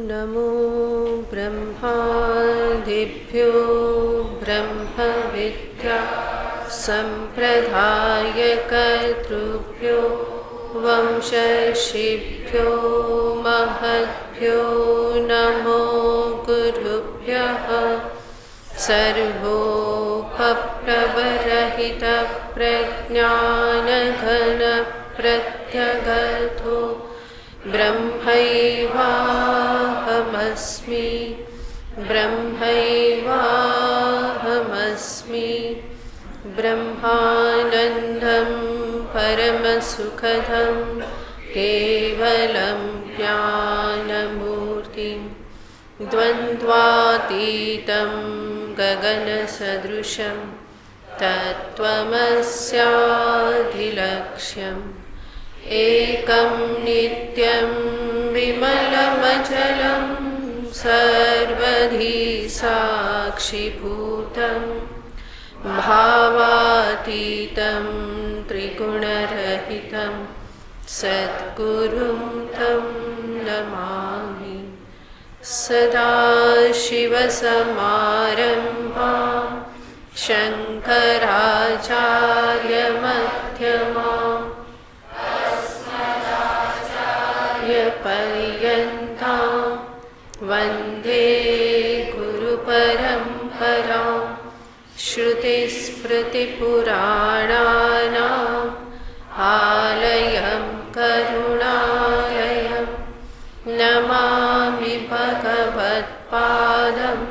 नमो ब्रह्मादिभ्यो ब्रह्मविद्या संप्रदायकर्तृभ्यो वंशर्षिभ्यो महद्भ्यो नमो गुरुभ्यः। सर्वोपप्लवरहितप्रज्ञानघनप्रत्यगर्थो ब्रह्मैवाहमस्मि ब्रह्मैवाहमस्मि। ब्रह्मानन्दं परमसुखदं केवलं ज्ञानमूर्तिं द्वन्द्वातीतं गगनसदृशं तत्त्वमस्याधिलक्ष्यम् एकं नित्यं विमलमचलं सर्वधी साक्षिभूतं भावातीतं त्रिगुणरहितं सद्गुरुं तं नमामि। सदाशिवसमारम्भां शङ्कराचार्यमध्यमाम् पर्यन्तां वन्दे गुरुपरम्परां। श्रुतिस्मृतिपुराणानाम् आलयं करुणालयं नमामि भगवत्पादं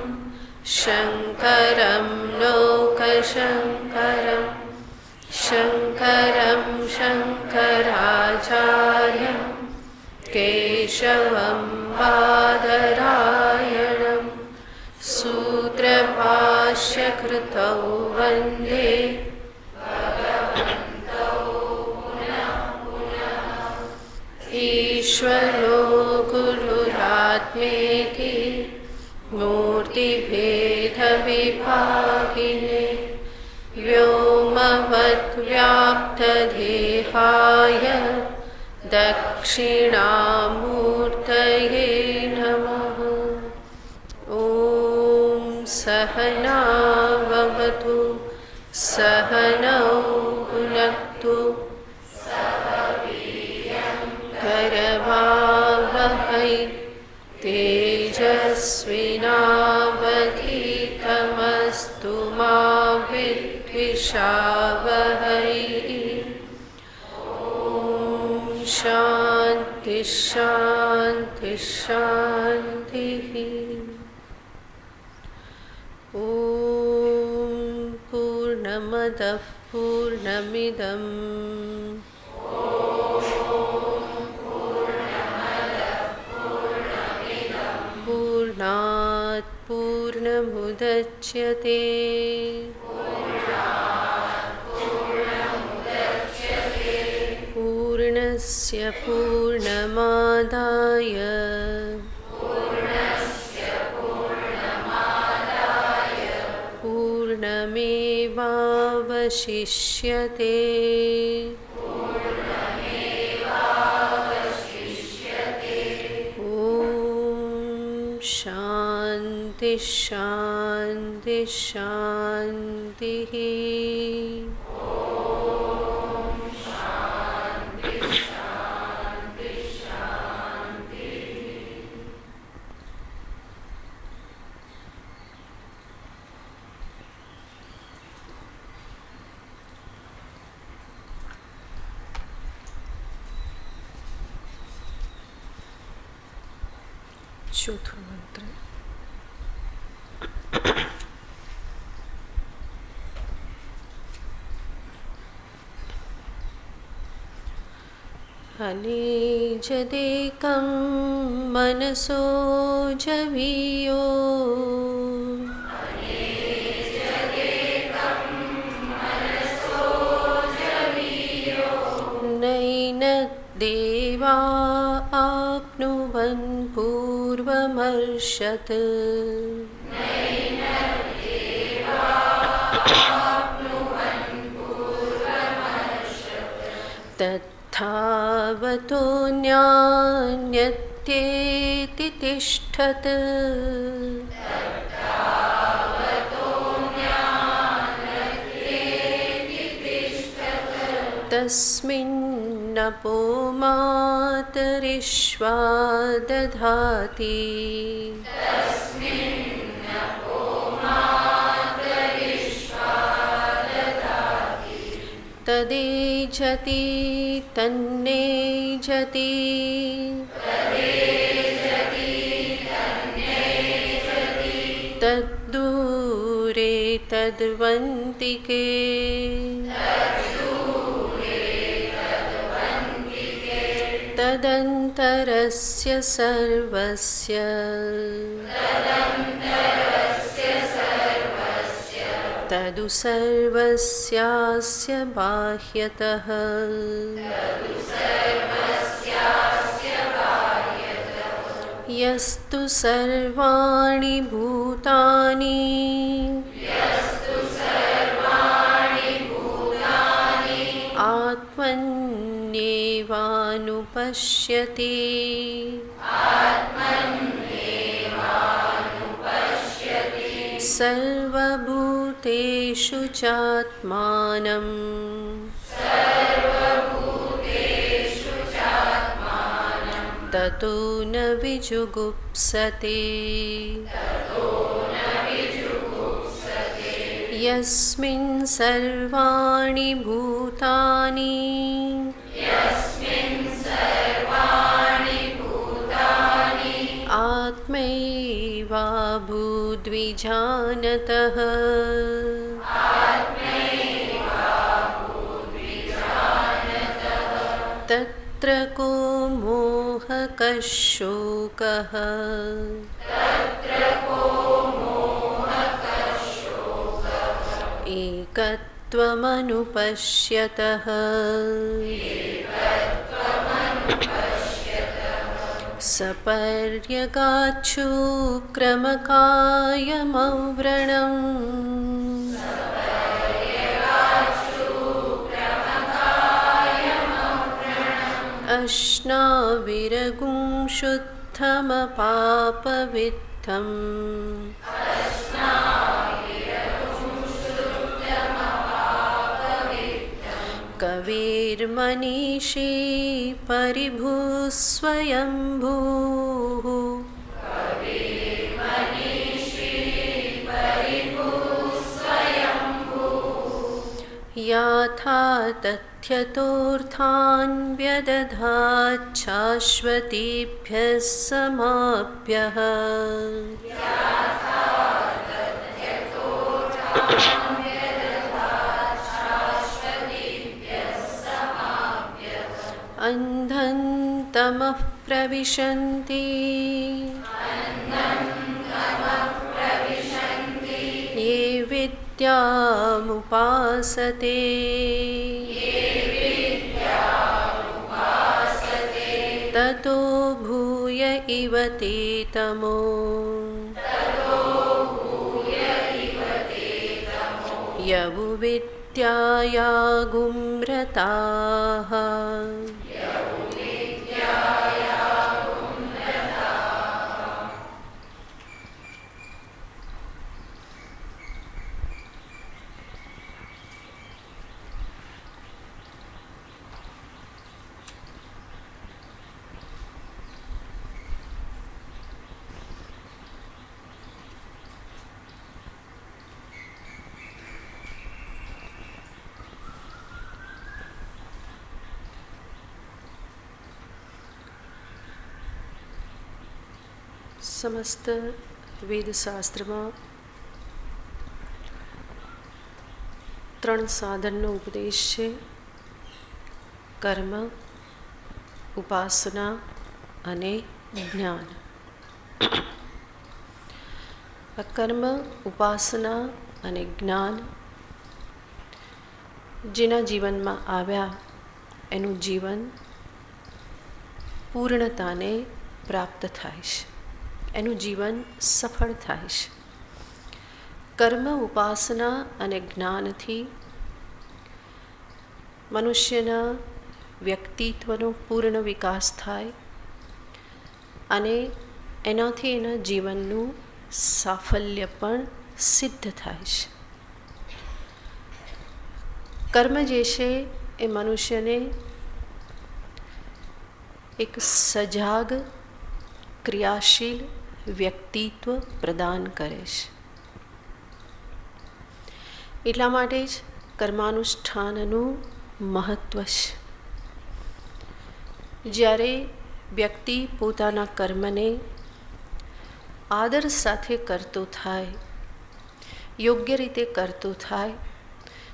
शङ्करं लोकशङ्करं शङ्करं शङ्कराचार्यं केशवं बादरायणं सूत्रभाष्यकृतौ वन्दे ईश्वरो गुरुरात्मेति मूर्तिभेदविभागिने व्योमवद्व्याप्तदेहाय दक्षिणामूर्तये नमः। ॐ सहना भवतु सहनौ भुनक्तु करवावहै तेजस्विनावधीतमस्तु मा विद्विषावहै। शान्ति शान्ति शान्तिः। ॐ पूर्णमदः पूर्णमिदं पूर्णात् पूर्णमुदच्यते पूर्णस्य पूर्णमादाय पूर्णमेवावशिष्यते। ॐ शान्ति शान्ति शान्तिः। चौथो मंत्र। अनेजदेकं मनसो जवीयो नैन देवा आप्नुवन् पूर्वमर्षत् तथा यद्यावतो न्यान्यत्येति तिष्ठत् तस्मिन्नपो मातरिश्वा दधाति तदेजति तन्नेजति तद्दूरे तद्वन्तिके तदन्तरस्य सर्वस्य तदु सर्वस्यास्य बाह्यतः यस्तु सर्वाणि भूतानि आत्मन्येवानुपश्यति सर्वभूतेषु चात्मानं ततो न विजुगुप्सते यस्मिन् सर्वाणि भूतानि आत्मैवाभूद्विजानतः तत्र को मोहकः शोकः एकत्वमनुपश्यतः सपर्यगाच्छुक्रमकायमव्रणम् अश्नाविरगुं शुद्धमपापविद्धम् कविर्मनीषी परिभूः स्वयंभूः याथा तथ्यतोऽर्थान् व्यदधाच्छाश्वतीभ्यः समाभ्यः अन्धं तमः प्रविशन्ति ये विद्यामुपासते ततो भूय इव ते तमो यवुविद्याया गुम्रताः સમસ્ત વેદશાસ્ત્રમાં ત્રણ સાધનનો ઉપદેશ છે: કર્મ, ઉપાસના અને જ્ઞાન. કર્મ, ઉપાસના અને જ્ઞાન જેના જીવનમાં આવ્યા એનું જીવન પૂર્ણતાને પ્રાપ્ત થાય છે, એનું જીવન સફળ થાય છે. કર્મ, ઉપાસના અને જ્ઞાનથી મનુષ્યના વ્યક્તિત્વનો પૂર્ણ વિકાસ થાય અને એનાથી એના જીવનનું સાફલ્ય પણ સિદ્ધ થાય છે. કર્મ જે છે એ મનુષ્યને એક સજાગ ક્રિયાશીલ વ્યક્તિત્વ પ્રદાન કરે છે. એટલા માટે જ કર્માનુષ્ઠાનનું મહત્ત્વ છે. જ્યારે વ્યક્તિ પોતાના કર્મને આદર સાથે કરતો થાય, યોગ્ય રીતે કરતો થાય,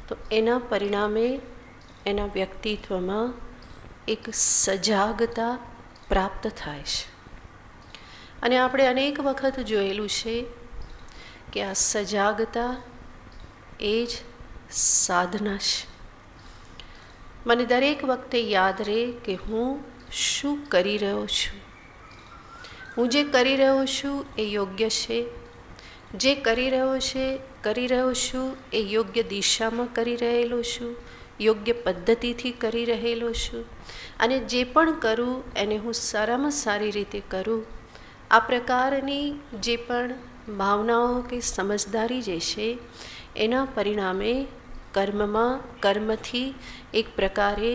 તો એના પરિણામે એના વ્યક્તિત્વમાં એક સજાગતા પ્રાપ્ત થાય છે. અને આપણે અનેક વખત જોયેલું છે કે આ સજાગતા એ જ સાધના છે. મને દરેક વખતે યાદ રહે કે હું શું કરી રહ્યો છું. હું જે કરી રહ્યો છું એ યોગ્ય છે. જે કરી રહ્યો છું એ યોગ્ય દિશામાં કરી રહેલો છું, યોગ્ય પદ્ધતિથી કરી રહેલો છું, અને જે પણ કરું એને હું સારામાં સારી રીતે કરું. આ પ્રકારની જે પણ ભાવનાઓ કે સમજદારી જે છે એના પરિણામે કર્મથી એક પ્રકારે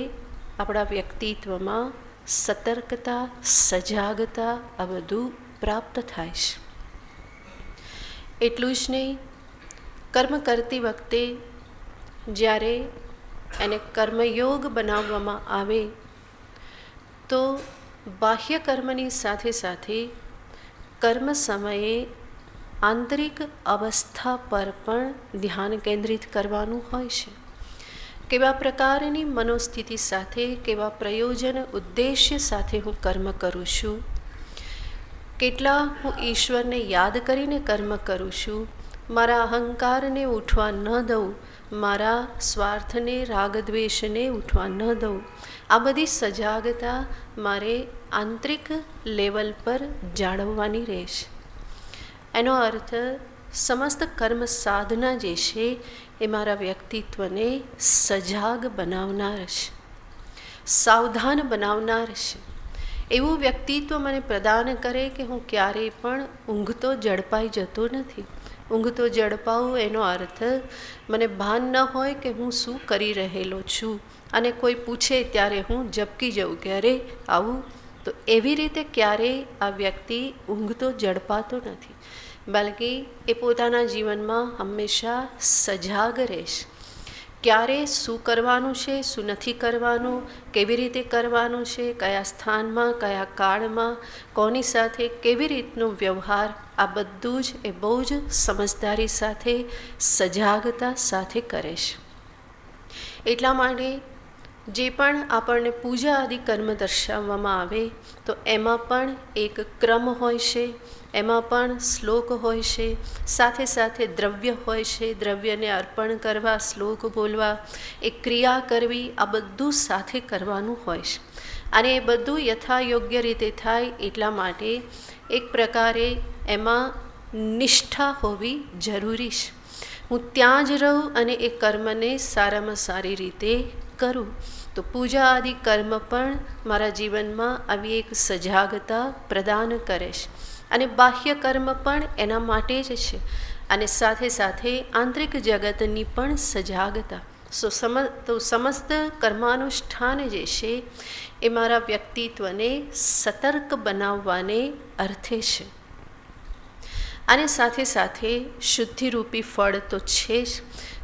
આપણા વ્યક્તિત્વમાં સતર્કતા, સજાગતા આ બધું પ્રાપ્ત થાય છે. એટલું જ નહીં, કર્મ કરતી વખતે જ્યારે એને કર્મયોગ બનાવવામાં આવે તો બાહ્ય કર્મની સાથે સાથે કર્મ સમયે આંતરિક અવસ્થા પર પણ ધ્યાન કેન્દ્રિત કરવાનું હોય છે. કેવા પ્રકારની મનોસ્થિતિ સાથે, કેવા પ્રયોજન ઉદ્દેશ્ય સાથે હું કર્મ કરું છું, કેટલા હું ઈશ્વરને યાદ કરીને કર્મ કરું છું, મારા અહંકારને ઉઠવા ન દઉં, મારા સ્વાર્થને, રાગદ્વેષને ઉઠવા ન દઉં. આ બધી સજાગતા મારે આંતરિક લેવલ પર જાળવવાની રહેશે. એનો અર્થ સમસ્ત કર્મ સાધના જે છે એ મારા વ્યક્તિત્વને સજાગ બનાવનાર છે, સાવધાન બનાવનાર છે. એવું વ્યક્તિત્વ મને પ્રદાન કરે કે હું ક્યારેય પણ ઊંઘતો ઝડપાઈ જતો નથી. ઊંઘતો ઝડપાવું એનો અર્થ મને ભાન ન હોય કે હું શું કરી રહેલો છું, અને કોઈ પૂછે ત્યારે હું ઝબકી જાઉં કે અરે આવું. તો એવી રીતે ક્યારેય આ વ્યક્તિ ઊંઘતો ઝડપાતો નથી, બલ્કે એ પોતાના જીવનમાં હંમેશા સજાગ રહેશે. ક્યારે શું કરવાનું છે, શું નથી કરવાનું, કેવી રીતે કરવાનું છે, કયા સ્થાનમાં, કયા કાળમાં, કોની સાથે કેવી રીતનો વ્યવહાર, આ બધું જ એ બહુ જ સમજદારી સાથે, સજાગતા સાથે કરે છે. એટલા માટે જે પણ આપણને પૂજા આદિ કર્મ દર્શાવવામાં આવે તો એમાં પણ એક ક્રમ હોય છે, એમાં પણ શ્લોક હોય છે, સાથે સાથે દ્રવ્ય હોય છે, દ્રવ્યને અર્પણ કરવા, શ્લોક બોલવા, એક ક્રિયા કરવી, આ બધું સાથે કરવાનું હોય છે. અને એ બધું યથાયોગ્ય રીતે થાય એટલા માટે એક પ્રકારે એમાં નિષ્ઠા હોવી જરૂરી છે. હું ત્યાં જ રહું અને એ કર્મને સારામાં સારી રીતે કરું. તો પૂજા આદિ કર્મ પણ મારા જીવનમાં આવી એક સજાગતા પ્રદાન કરે છે. અને બાહ્ય કર્મ પણ એના માટે જ છે. અને સાથે સાથે આંતરિક જગતની પણ સજાગતા. તો સમસ્ત કર્માનુષ્ઠાન જે છે એ મારા વ્યક્તિત્વને સતર્ક બનાવવાને અર્થે છે. અને સાથે સાથે શુદ્ધિરૂપી ફળ તો છે જ.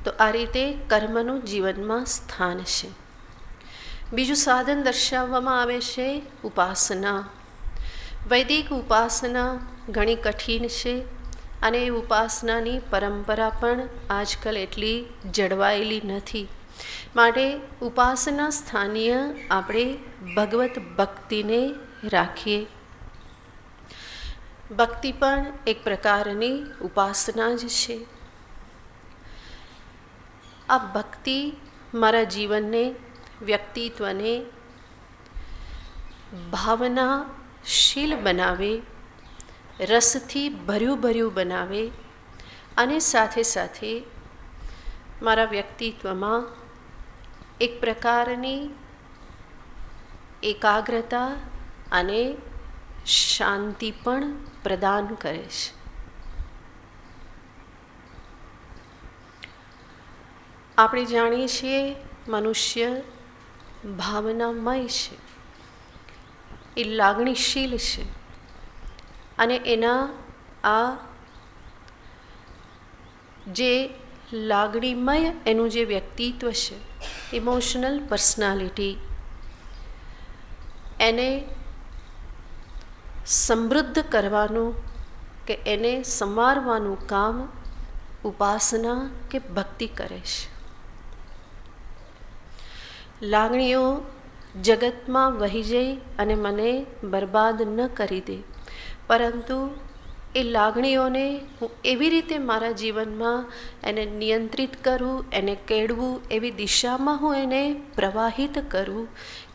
તો આ રીતે કર્મનું જીવનમાં સ્થાન છે. બીજું સાધન દર્શાવવામાં આવે છે ઉપાસના. વૈદિક ઉપાસના ઘણી કઠિન છે અને એ ઉપાસનાની પરંપરા પણ આજકાલ એટલી જળવાયેલી નથી. માટે ઉપાસના સ્થાનીય આપણે ભગવત ભક્તિને રાખીએ. ભક્તિ પણ એક પ્રકારની ઉપાસના જ છે. આ ભક્તિ મારા જીવનને, વ્યક્તિત્વને ભાવનાશીલ બનાવે, રસથી ભર્યું બનાવે, અને સાથે સાથે મારા વ્યક્તિત્વમાં એક પ્રકારની એકાગ્રતા અને શાંતિ પણ પ્રદાન કરે છે. આપણે જાણીએ છીએ મનુષ્ય ભાવનામય છે, એ લાગણીશીલ છે, અને એના આ જે લાગણીમય એનું જે વ્યક્તિત્વ છે, ઇમોશનલ પર્સનાલિટી, એને સમૃદ્ધ કરવાનું કે એને સંવારવાનું કામ ઉપાસના કે ભક્તિ કરે છે. લાગણીઓ જગતમાં વહી જઈ અને મને બરબાદ ન કરી દે, પરંતુ એ લાગણીઓને હું એવી રીતે મારા જીવનમાં એને નિયંત્રિત કરું, એને કેળવું, એવી દિશામાં હું એને પ્રવાહિત કરું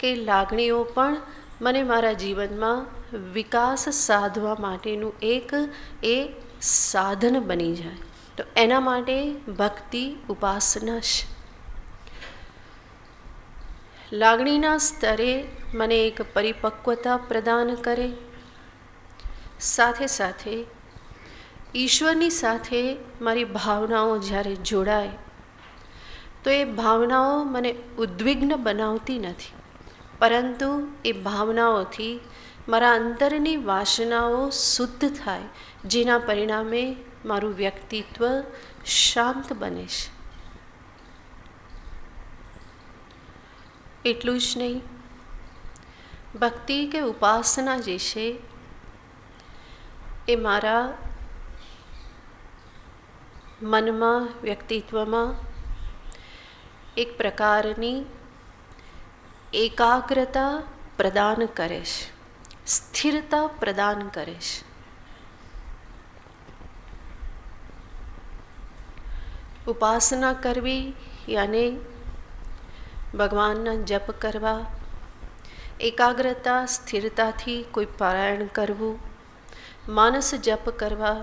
કે લાગણીઓ પણ મને મારા જીવનમાં વિકાસ સાધવા માટેનું એક એ સાધન બની જાય. તો એના માટે ભક્તિ ઉપાસના છે. લાગણીના સ્તરે મને એક પરિપક્વતા પ્રદાન કરે, સાથે સાથે ઈશ્વરની સાથે મારી ભાવનાઓ જ્યારે જોડાય તો એ ભાવનાઓ મને ઉદ્વિગ્ન બનાવતી નથી, પરંતુ એ ભાવનાઓથી મારા અંતરની વાસનાઓ શુદ્ધ થાય, જેના પરિણામે મારું વ્યક્તિત્વ શાંત બને છે. એટલું જ નહીં, ભક્તિ કે ઉપાસના જે છે એ મારા મનમાં, વ્યક્તિત્વમાં એક પ્રકારની એકાગ્રતા પ્રદાન કરે છે, સ્થિરતા પ્રદાન કરે છે. ઉપાસના કરવી યાને ભગવાનના જપ કરવા, એકાગ્રતા સ્થિરતાથી કોઈ પારાયણ કરવું, માનસ જપ કરવા,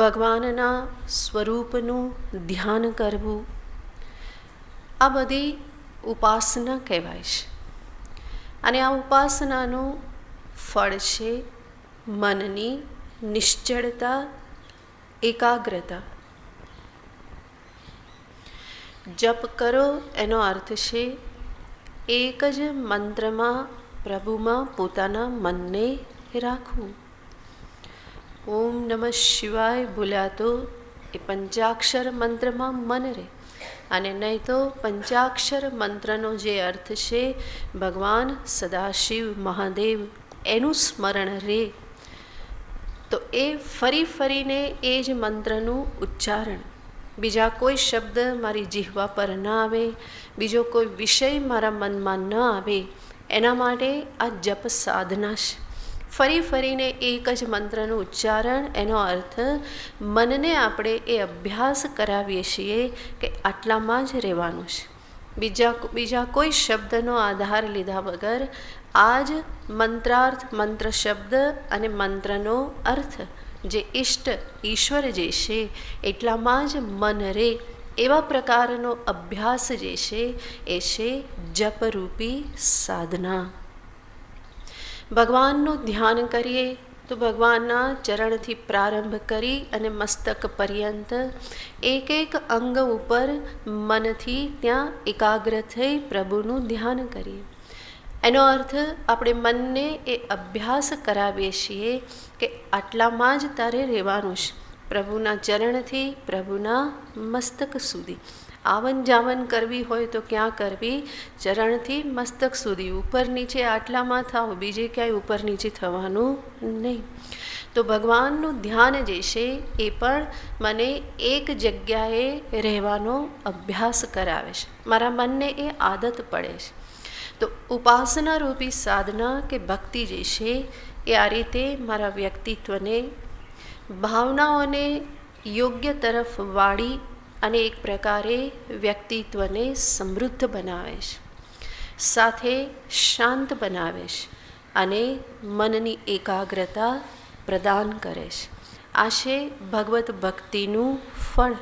ભગવાનના સ્વરૂપનું ધ્યાન કરવું, આ બધી ઉપાસના કહેવાય છે. અને આ ઉપાસનાનું ફળ છે મનની નિશ્ચળતા, એકાગ્રતા. જપ કરો એનો અર્થ છે એક જ મંત્રમાં પ્રભુમાં પોતાના મનને રાખવું. ઓમ નમઃ શિવાય બોલ્યા તો એ પંચાક્ષર મંત્રમાં મન રહે, અને નહીં તો પંચાક્ષર મંત્રનો જે અર્થ છે ભગવાન સદાશિવ મહાદેવ, એનું સ્મરણ રહે, તો એ ફરી ફરીને એ જ મંત્રનું ઉચ્ચારણ, બીજા કોઈ શબ્દ મારી જીહવા પર ન આવે, બીજો કોઈ વિષય મારા મનમાં ન આવે, એના માટે આ જપ સાધના છે. ફરી ફરીને એક જ મંત્રનું ઉચ્ચારણ, એનો અર્થ મનને આપણે એ અભ્યાસ કરાવીએ છીએ કે આટલામાં જ રહેવાનું છે. બીજા કોઈ શબ્દનો આધાર લીધા વગર આ જ મંત્રાર્થ, મંત્ર શબ્દ અને મંત્રનો અર્થ જે ઈષ્ટ ઈશ્વર જે છે એટલામાં જ મન રહે, એવા પ્રકારનો અભ્યાસ જે છે એ છે જપરૂપી સાધના. ભગવાનનું ધ્યાન કરીએ તો ભગવાનના ચરણથી પ્રારંભ કરી અને મસ્તક પર્યંત એક એક અંગ ઉપર મનથી ત્યાં એકાગ્ર થઈ પ્રભુનું ધ્યાન કરીએ. એનો અર્થ આપણે મનને એ અભ્યાસ કરાવીએ છીએ કે આટલામાં જ તારે રહેવાનું છે, પ્રભુના ચરણથી પ્રભુના મસ્તક સુધી. આવન જાવન કરવી હોય તો ક્યાં કરવી? ચરણથી મસ્તક સુધી. ઉપર નીચે આટલામાં થાવ, બીજે ક્યાંય ઉપર નીચે થવાનું નહીં. તો ભગવાનનું ધ્યાન જે છે એ પણ મને એક જગ્યાએ રહેવાનો અભ્યાસ કરાવે છે, મારા મનને એ આદત પડે છે. તો ઉપાસના રૂપી સાધના કે ભક્તિ જે છે એ આ રીતે મારા વ્યક્તિત્વને, ભાવનાઓને યોગ્ય તરફ વાળી અને એક પ્રકારે વ્યક્તિત્વને સમૃદ્ધ બનાવે છે, સાથે શાંત બનાવે છે અને મનની એકાગ્રતા પ્રદાન કરે છે. આ છે ભગવત ભક્તિનું ફળ.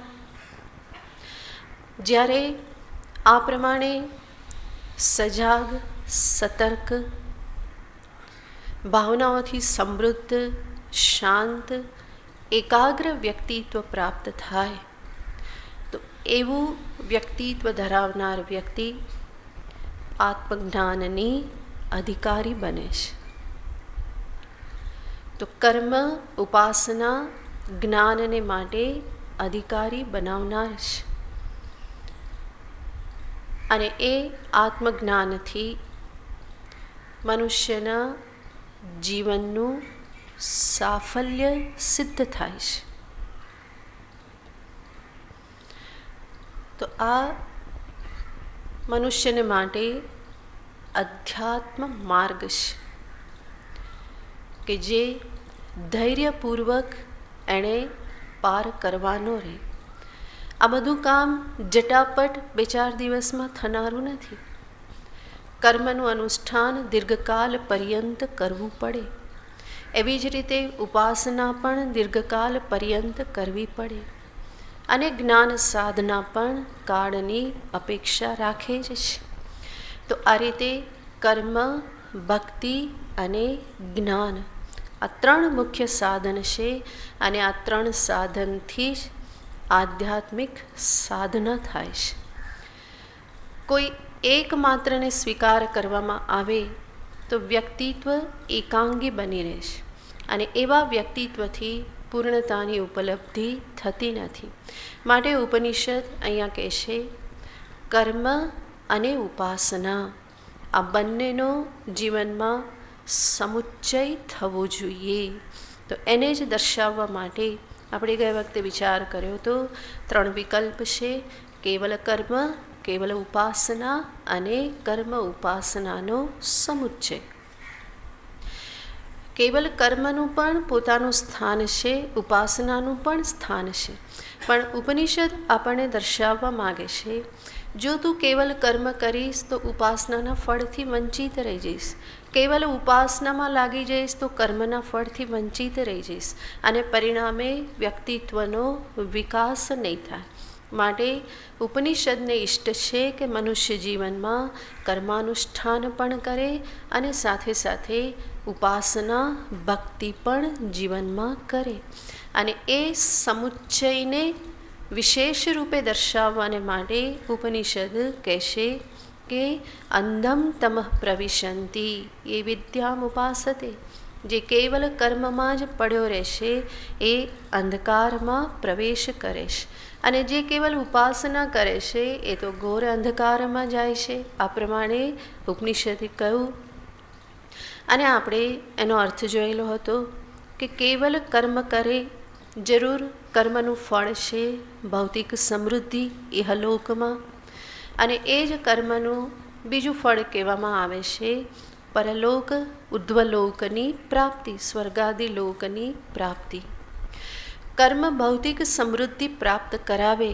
જ્યારે આ પ્રમાણે સજાગ સતર્ક, ભાવનાઓથી સમૃદ્ધ, શાંત, એકાગ્ર વ્યક્તિત્વ પ્રાપ્ત થાય તો એવું વ્યક્તિત્વ ધરાવનાર વ્યક્તિ આત્મજ્ઞાનની અધિકારી બને છે. તો કર્મ, ઉપાસના જ્ઞાનને માટે અધિકારી બનાવનાર છે. અને એ આત્મજ્ઞાનથી મનુષ્યના જીવનનું સાફલ્ય સિદ્ધ થાય છે. તો આ મનુષ્યને માટે અધ્યાત્મ માર્ગ છે કે જે ધૈર્યપૂર્વક એણે પાર કરવાનો રહે. આ બધું કામ જટાપટ 2-4 દિવસમાં થનારું નથી. કર્મનું અનુષ્ઠાન દીર્ઘકાલ પર્યંત કરવું પડે. એવી જ રીતે ઉપાસના પણ દીર્ઘકાલ પર્યંત કરવી પડે. અને જ્ઞાન સાધના પણ કાળની અપેક્ષા રાખે જ છે. તો આ રીતે કર્મ, ભક્તિ અને જ્ઞાન આ 3 મુખ્ય સાધન છે. અને આ 3 સાધનથી જ આધ્યાત્મિક સાધના થાય છે. કોઈ એકમાત્રને સ્વીકાર કરવામાં આવે તો વ્યક્તિત્વ એકાંગી બની રહેશે. અને એવા વ્યક્તિત્વથી પૂર્ણતાની ઉપલબ્ધિ થતી નથી. માટે ઉપનિષદ અહીંયા કહેશે કર્મ અને ઉપાસના આ બંનેનો જીવનમાં સમુચ્ચય થવો જોઈએ. તો એને જ દર્શાવવા માટે આપણે ગઈ વખતે વિચાર કર્યો તો 3 વિકલ્પ છે: કેવલ કર્મ, કેવલ ઉપાસના અને કર્મ ઉપાસનાનો સમુચ્ચય. કેવલ કર્મનું પણ પોતાનું સ્થાન છે, ઉપાસનાનું પણ સ્થાન છે. પણ ઉપનિષદ આપણને દર્શાવવા માગે છે જો તું કેવલ કર્મ કરીશ તો ઉપાસનાના ફળથી વંચિત રહી જઈશ. કેવલ ઉપાસનામાં લાગી જઈશ તો કર્મના ફળથી વંચિત રહી જઈશ. અને પરિણામે વ્યક્તિત્વનો વિકાસ નહીં થાય. માટે ઉપનિષદને ઇષ્ટ છે કે મનુષ્ય જીવનમાં કર્માનુષ્ઠાન પણ કરે અને સાથે સાથે ઉપાસના, ભક્તિ પણ જીવનમાં કરે. અને એ સમુચ્ચયને વિશેષ રૂપે દર્શાવવાને માટે ઉપનિષદ કહેશે કે અંધમ તમઃ પ્રવિશંતિ એ વિદ્યામ ઉપાસતે. જે કેવલ કર્મમાં જ પડ્યો રહેશે એ અંધકારમાં પ્રવેશ કરે છે. અને જે કેવલ ઉપાસના કરે છે એ તો ઘોર અંધકારમાં જાય છે. આ પ્રમાણે ઉપનિષદે કહ્યું. અને આપણે એનો અર્થ જોયેલો હતો કે કેવલ કર્મ કરે, જરૂર કર્મનું ફળ છે ભૌતિક સમૃદ્ધિ ઇહલોકમાં. અને એ જ કર્મનું બીજું ફળ કહેવામાં આવે છે પરલોક, ઉર્ધ્વલોકની પ્રાપ્તિ, સ્વર્ગાદિ લોકની પ્રાપ્તિ. કર્મ ભૌતિક સમૃદ્ધિ પ્રાપ્ત કરાવે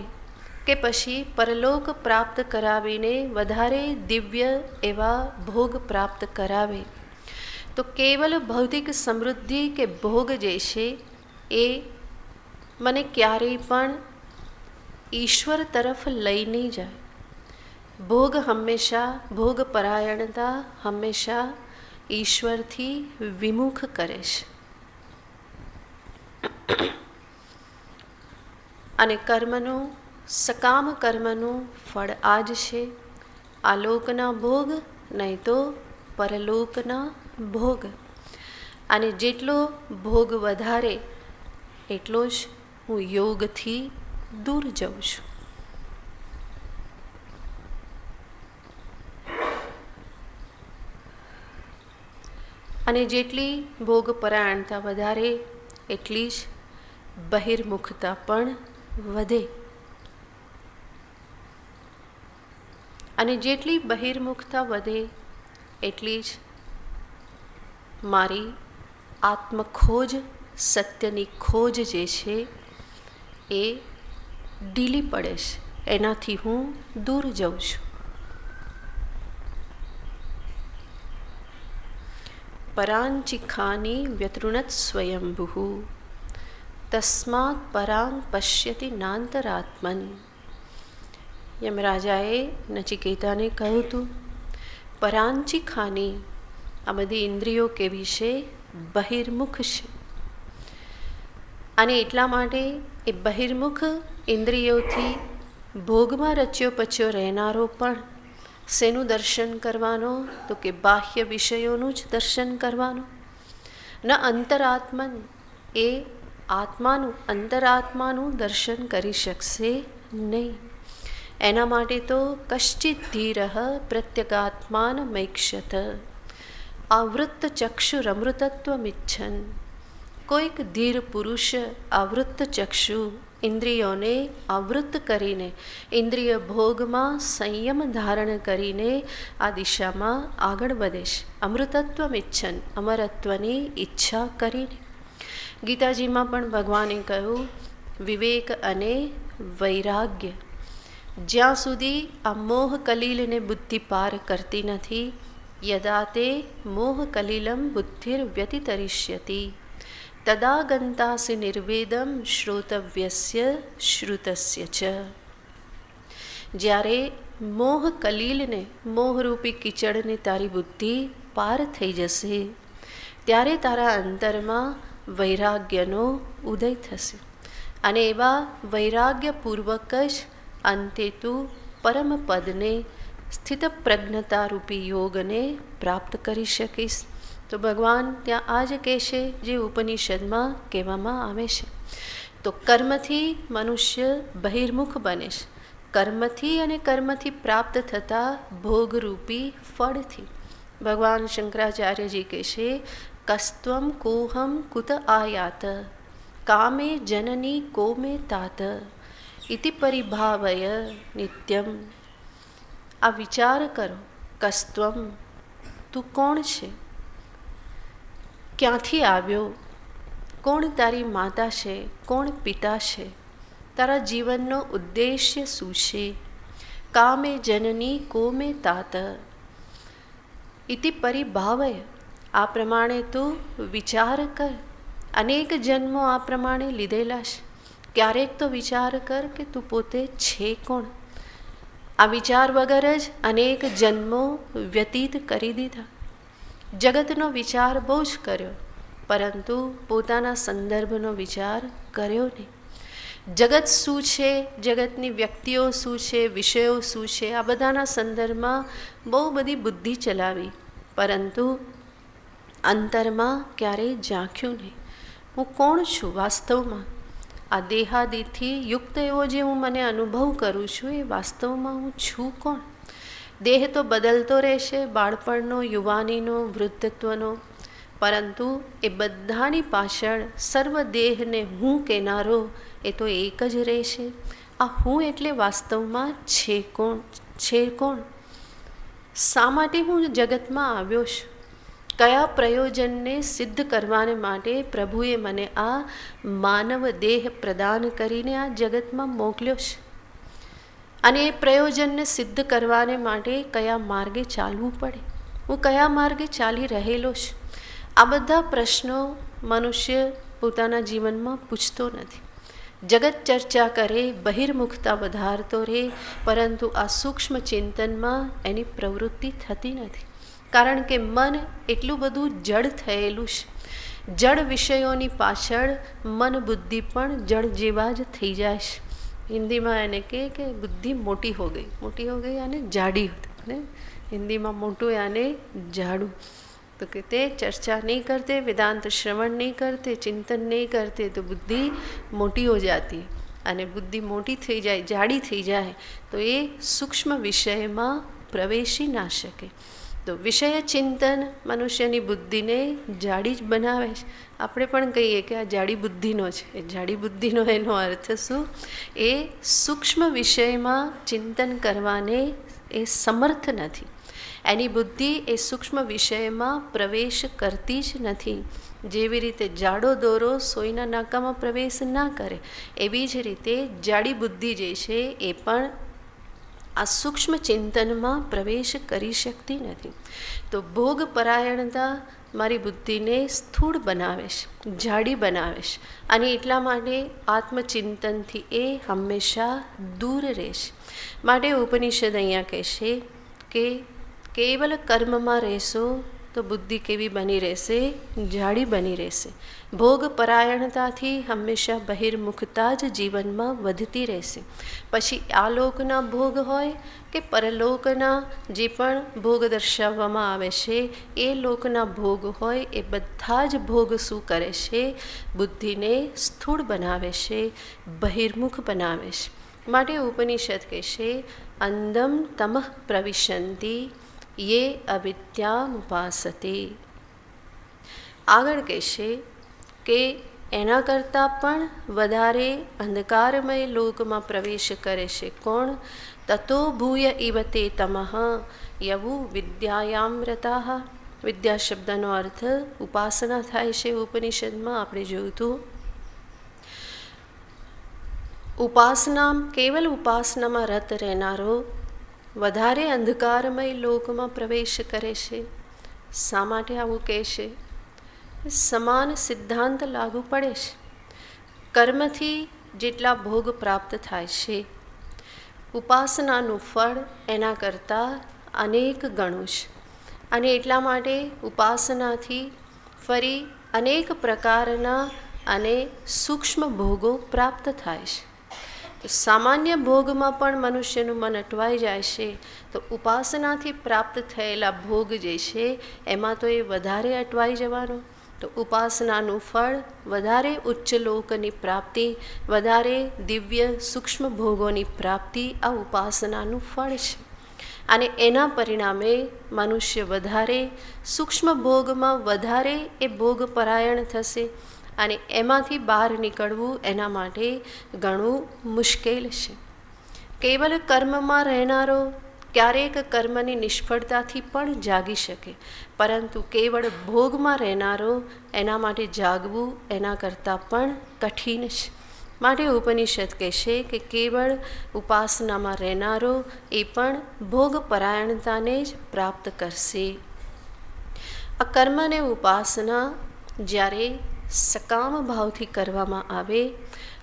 કે પછી પરલોક પ્રાપ્ત કરાવીને વધારે દિવ્ય એવા ભોગ પ્રાપ્ત કરાવે. તો કેવલ ભૌતિક સમૃદ્ધિ કે ભોગ જે છે એ મને ક્યારેય પણ ઈશ્વર તરફ લઈ નહીં જાય. ભોગ હંમેશા, ભોગ પરાયણતા હંમેશા ઈશ્વરથી વિમુખ કરે છે. અને કર્મનું, સકામ કર્મનું ફળ આ જ છે. આલોકના ભોગ નહીં તો પરલોકના ભોગ. અને જેટલો ભોગ વધારે એટલો જ હું યોગથી દૂર જાઉં છું. અને જેટલી ભોગ પરાયણતા વધારે એટલી જ બહિર્મુખતા પણ વધે. અને જેટલી બહિર્મુખતા વધે એટલી જ મારી આત્મખોજ, સત્યની ખોજ જે છે એ ઢીલી પડે છે. એનાથી હું દૂર જાઉં છું. પરાંચિખાની વ્યતૃણત સ્વયંભુઃ તસ્માત પરાંગ પશ્યતિ નાંતરાત્મન. યમરાજાએ નચિકેતાને કહ્યું હતું પરાંચી ખાની, આ બધી ઇન્દ્રિયો કેવી છે? બહિર્મુખ છે. અને એટલા માટે એ બહિર્મુખ ઇન્દ્રિયોથી ભોગમાં રચ્યો પચ્યો રહેનારો પણ શેનું દર્શન કરવાનો? તો કે બાહ્ય વિષયોનું જ દર્શન કરવાનું. ન અંતરાત્મન, એ આત્માનું, અંતરાત્માનું દર્શન કરી શકશે નહીં. એના માટે તો કશ્ચિત ધીરઃ પ્રત્યગાત્માનમૈક્ષત આવૃત્ત ચક્ષુરમૃતત્વમિચ્છન. કોઈક ધીર પુરુષ આવૃત્ત ચક્ષુ, ઇન્દ્રિયોને આવૃત્ત કરીને, ઇન્દ્રિય ભોગમાં સંયમ ધારણ કરીને આ દિશામાં આગળ વધે છે. અમૃતત્વમિચ્છન, અમરત્વની ઈચ્છા કરીને. ગીતાજીમાં પણ ભગવાને કહ્યું વિવેક અને વૈરાગ્ય. જ્યાં સુધી આ મોહ કલીલને બુદ્ધિ પાર કરતી નથી, યદા તે મોહ કલીલમ બુદ્ધિર વ્યતિતરિષ્યતિ તદા ગંતાસી નિર્વેદમ શ્રોતવ્યસ્ય શ્રુતસ્ય ચ. જ્યારે મોહ કલીલને, મોહરૂપી કીચડને તારી બુદ્ધિ પાર થઈ જશે, ત્યારે તારા અંતરમાં વૈરાગ્યનો ઉદય થશે. અને એવા વૈરાગ્યપૂર્વક જ અંતે તું પરમપદને, સ્થિત પ્રજ્ઞતારૂપી યોગને પ્રાપ્ત કરી શકીશ. તો ભગવાન ત્યાં આ જ કહેશે જે ઉપનિષદમાં કહેવામાં આવે છે. તો કર્મથી મનુષ્ય બહિર્મુખ બને છે. કર્મથી અને કર્મથી પ્રાપ્ત થતા ભોગરૂપી ફળથી. ભગવાન શંકરાચાર્યજી કહેશે કસ્ત્વમ કોહમ કુત આયાત કામે જનની કોમે તાત ઇતિ પરિભાવય નિત્યમ. આ વિચાર કરો, કસ્ત્વમ, તું કોણ છે? ક્યાંથી આવ્યો? કોણ તારી માતા છે? કોણ પિતા છે? તારા જીવનનો ઉદ્દેશ્ય શું છે? કામે જનની કોમે તાત ઇતિ પરિભાવય. આ પ્રમાણે તું વિચાર કર. અનેક જન્મો આ પ્રમાણે લીધેલા છે. ક્યારેક તો વિચાર કર કે તું પોતે છે કોણ? આ વિચાર વગર જ અનેક જન્મો વ્યતીત કરી દીધા. જગતનો વિચાર બહુ જ કર્યો, પરંતુ પોતાના સંદર્ભનો વિચાર કર્યો નહીં. જગત શું છે, જગતની વ્યક્તિઓ શું છે, વિષયો શું છે, આ બધાના સંદર્ભમાં બહુ બધી બુદ્ધિ ચલાવી, પરંતુ અંતરમાં ક્યારેય ઝાંખ્યું નહીં. હું કોણ છું વાસ્તવમાં? આ દેહાદિથી યુક્ત એવો જે હું મને અનુભવ કરું છું, એ વાસ્તવમાં હું છું કોણ? દેહ તો બદલતો રહેશે, બાળપણનો, યુવાનીનો, વૃદ્ધત્વનો, પરંતુ એ બધાની પાછળ સર્વ દેહને હું કહેનારો એ તો એક જ રહેશે. આ હું એટલે વાસ્તવમાં છે કોણ? છે કોણ? શા માટે હું જગતમાં આવ્યો છું? કયા પ્રયોજનને સિદ્ધ કરવાને માટે પ્રભુએ મને આ માનવ દેહ પ્રદાન કરીને આ જગતમાં મોકલ્યો છે? અને એ પ્રયોજનને સિદ્ધ કરવાને માટે કયા માર્ગે ચાલવું પડે? હું કયા માર્ગે ચાલી રહેલો છું? આ બધા પ્રશ્નો મનુષ્ય પોતાના જીવનમાં પૂછતો નથી. જગત ચર્ચા કરે, બહિર્મુખતા વધારતો રહે, પરંતુ આ સૂક્ષ્મ ચિંતનમાં એની પ્રવૃત્તિ થતી નથી. કારણ કે મન એટલું બધું જડ થયેલું છે. જડ વિષયોની પાછળ મન બુદ્ધિ પણ જડ જેવા જ થઈ જાય છે. હિન્દીમાં એને કહે કે બુદ્ધિ મોટી હો ગઈ અને જાડી ને હિન્દીમાં મોટું યાને જાડું. તો કે તે ચર્ચા નહીં કરતે, વેદાंत श्रवण नहीं करते, चिंतन नहीं करते, तो बुद्धि मोटी हो जाती. અને બુદ્ધિ મોટી થઈ જાય, જાડી થઈ જાય, તો એ સૂક્ષ્મ વિષયમાં પ્રવેશી ના શકે. તો વિષય ચિંતન મનુષ્યની બુદ્ધિને જાડી જ બનાવે છે. આપણે પણ કહીએ કે આ જાડી બુદ્ધિનો છે. એ જાડી બુદ્ધિનો એનો અર્થ શું? એ સૂક્ષ્મ વિષયમાં ચિંતન કરવાને એ સમર્થ નથી. એની બુદ્ધિ એ સૂક્ષ્મ વિષયમાં પ્રવેશ કરતી જ નથી. જેવી રીતે જાડો દોરો સોયના નાકામાં પ્રવેશ ના કરે, એવી જ રીતે જાડી બુદ્ધિ જે છે એ પણ આ સૂક્ષ્મ ચિંતનમાં પ્રવેશ કરી શકતી નથી. તો ભોગ પરાયણતા મારી બુદ્ધિને સ્થૂળ બનાવે છે, જાડી બનાવે છે, અને એટલા માટે આત્મચિંતનથી એ હંમેશા દૂર રહેશે. માટે ઉપનિષદ અહીંયા કહેશે કે કેવલ કર્મમાં રહેશો તો બુદ્ધિ કેવી બની રહેશે? જાડી બની રહેશે. ભોગ પરાયણતાથી હંમેશા બહિર્મુખતા જ જીવનમાં વધતી રહેશે. પછી આ લોકના ભોગ હોય કે પરલોકના જે પણ ભોગ દર્શાવવામાં આવે છે, એ લોકના ભોગ હોય, એ બધા જ ભોગ શું કરે છે? બુદ્ધિને સ્થૂળ બનાવે છે, બહિર્મુખ બનાવે છે. માટે ઉપનિષદ કહેશે, અંધમ તમઃ પ્રવિશંતિ યે અવિદ્યામુપાસતે. આગળ કહેશે કે એના કરતાં પણ વધારે અંધકારમય લોકમાં પ્રવેશ કરે છે. કોણ? તતો ભૂય ઇવ તે તમઃ યવુ વિદ્યાયામ્રતા. વિદ્યા શબ્દનો અર્થ ઉપાસના થાય છે. ઉપનિષદમાં આપણે જોયું હતું. ઉપાસના, કેવલ ઉપાસનામાં રત રહેનારો વધારે અંધકારમય લોકમાં પ્રવેશ કરે છે. શા માટે આવું કહે છે? સમાન સિદ્ધાંત લાગુ પડે છે. કર્મથી જેટલા ભોગ પ્રાપ્ત થાય છે, ઉપાસનાનું ફળ એના કરતાં અનેક ગણું છે. અને એટલા માટે ઉપાસનાથી ફરી અનેક પ્રકારના અને સૂક્ષ્મ ભોગો પ્રાપ્ત થાય છે. તો સામાન્ય ભોગમાં પણ મનુષ્યનું મન અટવાઈ જાય છે, તો ઉપાસનાથી પ્રાપ્ત થયેલા ભોગ જે છે એમાં તો એ વધારે અટવાઈ જવાનો. તો ઉપાસનાનું ફળ વધારે ઉચ્ચ લોકની પ્રાપ્તિ, વધારે દિવ્ય સૂક્ષ્મ ભોગોની પ્રાપ્તિ આ ઉપાસનાનું ફળ છે. અને એના પરિણામે મનુષ્ય વધારે સૂક્ષ્મ ભોગમાં વધારે એ ભોગ પરાયણ થશે. અને એમાંથી બહાર નીકળવું એના માટે ઘણું મુશ્કેલ છે. કેવલ કર્મમાં રહેનારો ક્યારેક કર્મની નિષ્ફળતાથી પણ જાગી શકે, પરંતુ કેવળ ભોગમાં રહેનારો એના માટે જાગવું એના કરતાં પણ કઠિન છે. માટે ઉપનિષદ કહેશે કે કેવળ ઉપાસનામાં રહેનારો એ પણ ભોગ પરાયણતાને જ પ્રાપ્ત કરશે. આ કર્મ અને ઉપાસના જ્યારે સકામ ભાવથી કરવામાં આવે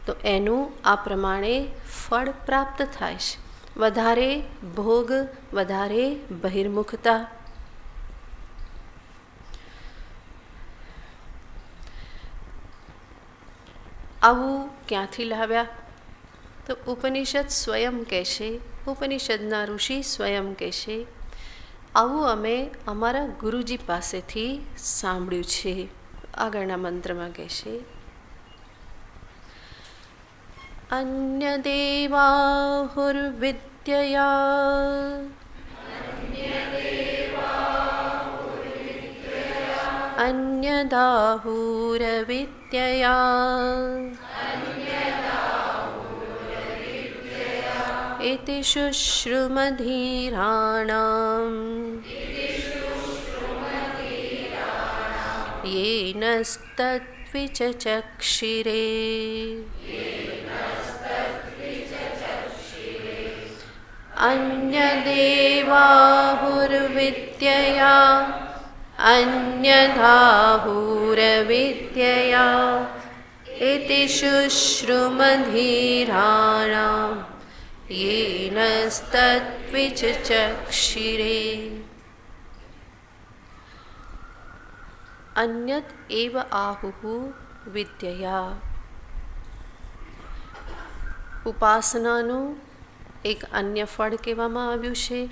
તો એનું આ પ્રમાણે ફળ પ્રાપ્ત થાય છે. વધારે ભોગ, વધારે બહિર્મુખતા. આવું ક્યાંથી લાવ્યા? તો ઉપનિષદ સ્વયં કહેશે, ઉપનિષદના ઋષિ સ્વયં કહેશે, આવું અમે અમારા ગુરુજી પાસેથી સાંભળ્યું છે. આગળના મંત્રમાં કહેશે, અન્ય દેવાહુર્વિદ્યયા અન્યદાહુરવિદ્યયા ઇતિ શુશ્રુમધીરાણામ येनस्तद्विचक्षिरे. अन्यदेवाहुर्विद्यया अन्यदाहुरविद्यया इति शुश्रुमधीराणां येनस्तद्विचक्षिरे. અન્યત એવ આહુહુ વિદ્યયા. ઉપાસનાનું એક અન્ય ફળ કહેવામાં આવ્યું છે.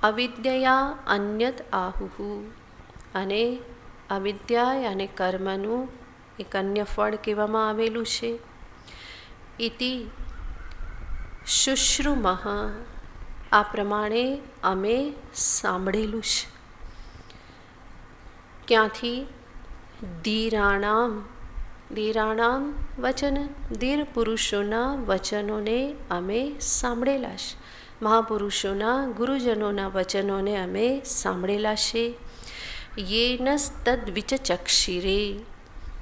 અવિદ્યયા અન્યત આહુહુ, અને અવિદ્યા અને કર્મનું એક અન્ય ફળ કહેવામાં આવેલું છે. ઇતિ શુશ્રુમઃ, આ પ્રમાણે અમે સાંભળેલું છે. ક્યાંથી? ધીરાણામ, ધીરાણામ વચન, ધીર પુરુષોના વચનોને અમે સાંભળેલા છે. મહાપુરુષોના ગુરુજનોના વચનોને અમે સાંભળેલા છે. યેનસ્તદ્વિચક્ષિરે,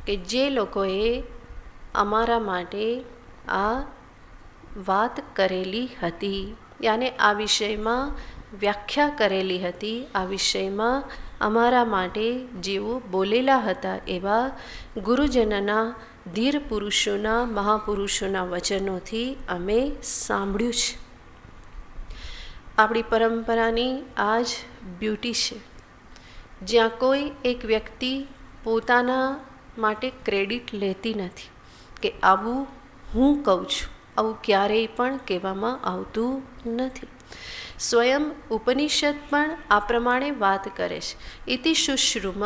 કે જે લોકોએ અમારા માટે આ વાત કરેલી હતી, યાને આ વિષયમાં વ્યાખ્યા કરેલી હતી, આ વિષયમાં અમારા માટે જેઓ બોલેલા હતા એવા ગુરુજનના, ધીર પુરુષોના, મહાપુરુષોના વચનોથી અમે સાંભળ્યું છે. આપણી પરંપરાની આ જ બ્યુટી છે, જ્યાં કોઈ એક વ્યક્તિ પોતાના માટે ક્રેડિટ લેતી નથી કે આવું હું કહું છું, આવું ક્યારેય પણ કહેવામાં આવતું નથી. સ્વયં ઉપનિષદ પણ આ પ્રમાણે વાત કરે છે. ઇતિ શુશ્રુમ,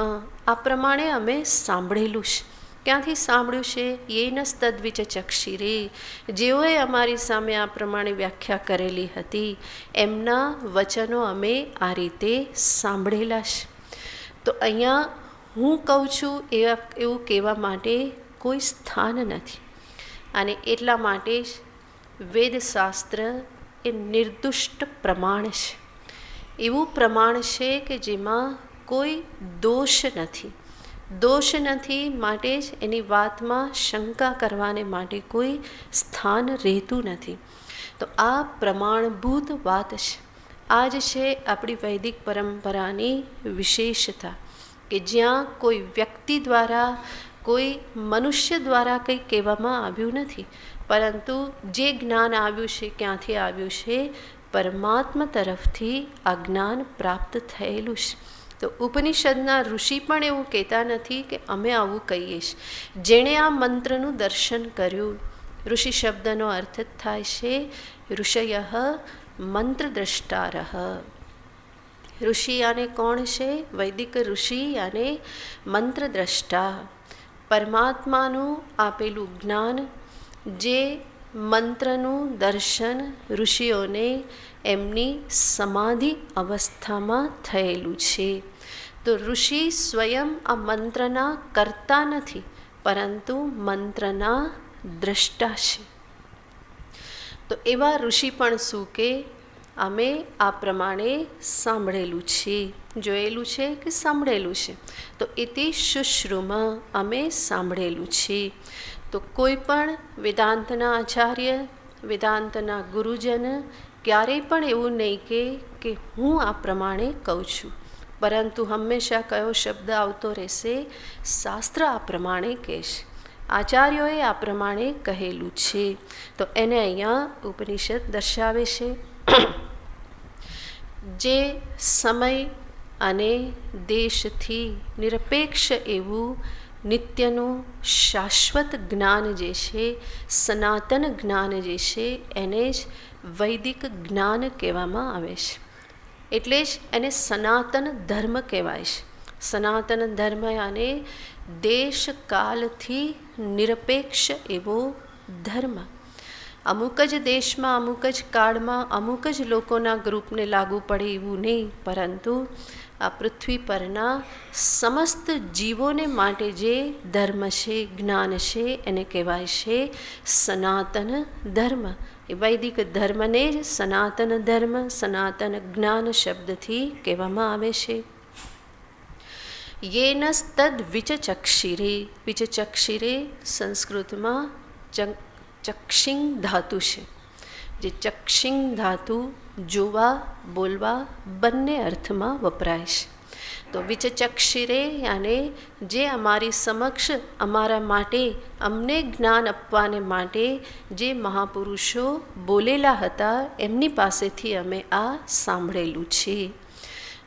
આ પ્રમાણે અમે સાંભળેલું છે. ક્યાંથી સાંભળ્યું છે? યેનસ્તદ્વિચ ચક્ષિરે, જેઓએ અમારી સામે આ પ્રમાણે વ્યાખ્યા કરેલી હતી એમના વચનો અમે આ રીતે સાંભળેલા છે. તો અહીંયા હું કહું છું એવું કહેવા માટે કોઈ સ્થાન નથી. અને એટલા માટે જ વેદશાસ્ત્ર એ નિર્દુષ્ટ પ્રમાણ છે. એવું પ્રમાણ છે કે જેમાં કોઈ દોષ નથી. દોષ નથી માટે જ એની વાતમાં શંકા કરવાને માટે કોઈ સ્થાન રહેતું નથી. તો આ પ્રમાણભૂત વાત છે. આ જ છે આપણી વૈદિક પરંપરાની વિશેષતા, કે જ્યાં કોઈ વ્યક્તિ દ્વારા, કોઈ મનુષ્ય દ્વારા કંઈ કહેવામાં આવ્યું નથી, પરંતુ જે જ્ઞાન આવ્યું છે ક્યાંથી આવ્યું છે? પરમાત્મા તરફથી આ જ્ઞાન પ્રાપ્ત થયેલું છે. તો ઉપનિષદના ઋષિ પણ એવું કહેતા નથી કે અમે આવું કહીએ છીએ. જેણે આ મંત્રનું દર્શન કર્યું, ઋષિ શબ્દનો અર્થ થાય છે ઋષય મંત્રદ્રષ્ટારઃ. ઋષિ આને કોણ છે? વૈદિક ઋષિ અને મંત્રદ્રષ્ટા. પરમાત્માનું આપેલું જ્ઞાન, જે મંત્રનું દર્શન ઋષિઓને એમની સમાધિ અવસ્થામાં થયેલું છે. તો ઋષિ સ્વયં આ મંત્રના કર્તા નથી, પરંતુ મંત્રના દ્રષ્ટા છે. તો એવા ઋષિ પણ શું કે અમે આ પ્રમાણે સાંભળેલું છે, જોયેલું છે કે સાંભળેલું છે. તો ઇતિ શુશ્રુમ, અમે સાંભળેલું છે. તો કોઈ પણ વેદાંતના આચાર્ય, વેદાંતના ગુરુજન ક્યારેય પણ એવું નહીં કે હું આ પ્રમાણે કહું છું, પરંતુ હંમેશા કયો શબ્દ આવતો રહેશે? શાસ્ત્ર આ પ્રમાણે કહેશે, આચાર્યોએ આ પ્રમાણે કહેલું છે. તો એને અહીંયા ઉપનિષદ દર્શાવે છે. જે સમય અને દેશથી નિરપેક્ષ એવું નિત્યનું શાશ્વત જ્ઞાન જે છે, સનાતન જ્ઞાન જે છે, એને જ વૈદિક જ્ઞાન કહેવામાં આવે છે. એટલે જ એને સનાતન ધર્મ કહેવાય છે. સનાતન ધર્મ અને દેશકાલથી નિરપેક્ષ એવો ધર્મ. અમુક જ દેશમાં, અમુક જ કાળમાં, અમુક જ લોકોના ગ્રુપને લાગુ પડે એવું નહીં, પરંતુ આ પૃથ્વી પરના સમસ્ત જીવોને માટે જે ધર્મ છે, જ્ઞાન છે, એને કહેવાય છે સનાતન ધર્મ. એ વૈદિક ધર્મને જ સનાતન ધર્મ, સનાતન જ્ઞાન શબ્દથી કહેવામાં આવે છે. યેનસ્તદ વિચચક્ષિરે, વિચચક્ષિરે સંસ્કૃતમાં ચક્ષિંગ ધાતુ છે. જે ચક્ષિંગ ધાતુ જોવા, બોલવા બંને અર્થમાં વપરાય છે. તો વિચચક્ષિરે યાને જે અમારી સમક્ષ, અમારા માટે, અમને જ્ઞાન આપવાને માટે જે મહાપુરુષો બોલેલા હતા, એમની પાસેથી અમે આ સાંભળેલું છે.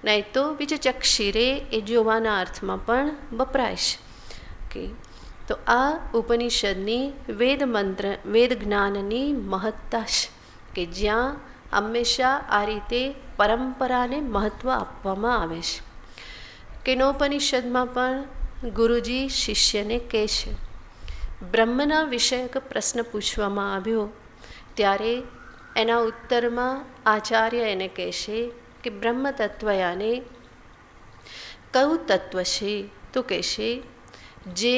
નહીં તો વિચચક્ષિરે એ જોવાના અર્થમાં પણ વપરાય છે. તો આ ઉપનિષદની વેદ મંત્ર, વેદ જ્ઞાનની મહત્તા છે, કે જ્યાં હંમેશા આ રીતે પરંપરાને મહત્ત્વ આપવામાં આવે છે. કેનોપનિષદમાં પણ ગુરુજી શિષ્યને કહે છે, બ્રહ્મના વિષયક પ્રશ્ન પૂછવામાં આવ્યો ત્યારે એના ઉત્તરમાં આચાર્ય એને કહેશે કે બ્રહ્મ તત્વ યાને કયું તત્વ છે? તો કહેશે જે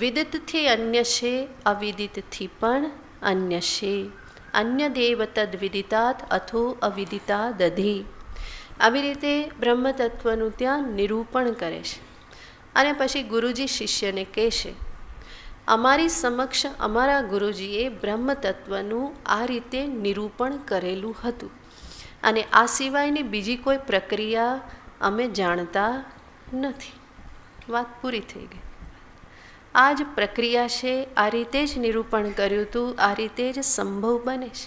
વિદિતથી અન્ય છે, અવિદિતથી પણ અન્ય છે. અન્ય દેવ તદ વિદિતાત અથો અવિદિતા દધી. આવી રીતે બ્રહ્મ તત્વનું ત્યાં નિરૂપણ કરે છે. અને પછી ગુરુજી શિષ્યને કહેશે, અમારી સમક્ષ અમારા ગુરુજીએ બ્રહ્મ તત્વનું આ રીતે નિરૂપણ કરેલું હતું, અને આ સિવાયની બીજી કોઈ પ્રક્રિયા અમે જાણતા નથી. વાત પૂરી થઈ ગઈ. આ જ પ્રક્રિયા છે, આ રીતે જ નિરૂપણ કર્યું હતું, આ રીતે જ સંભવ બને છે.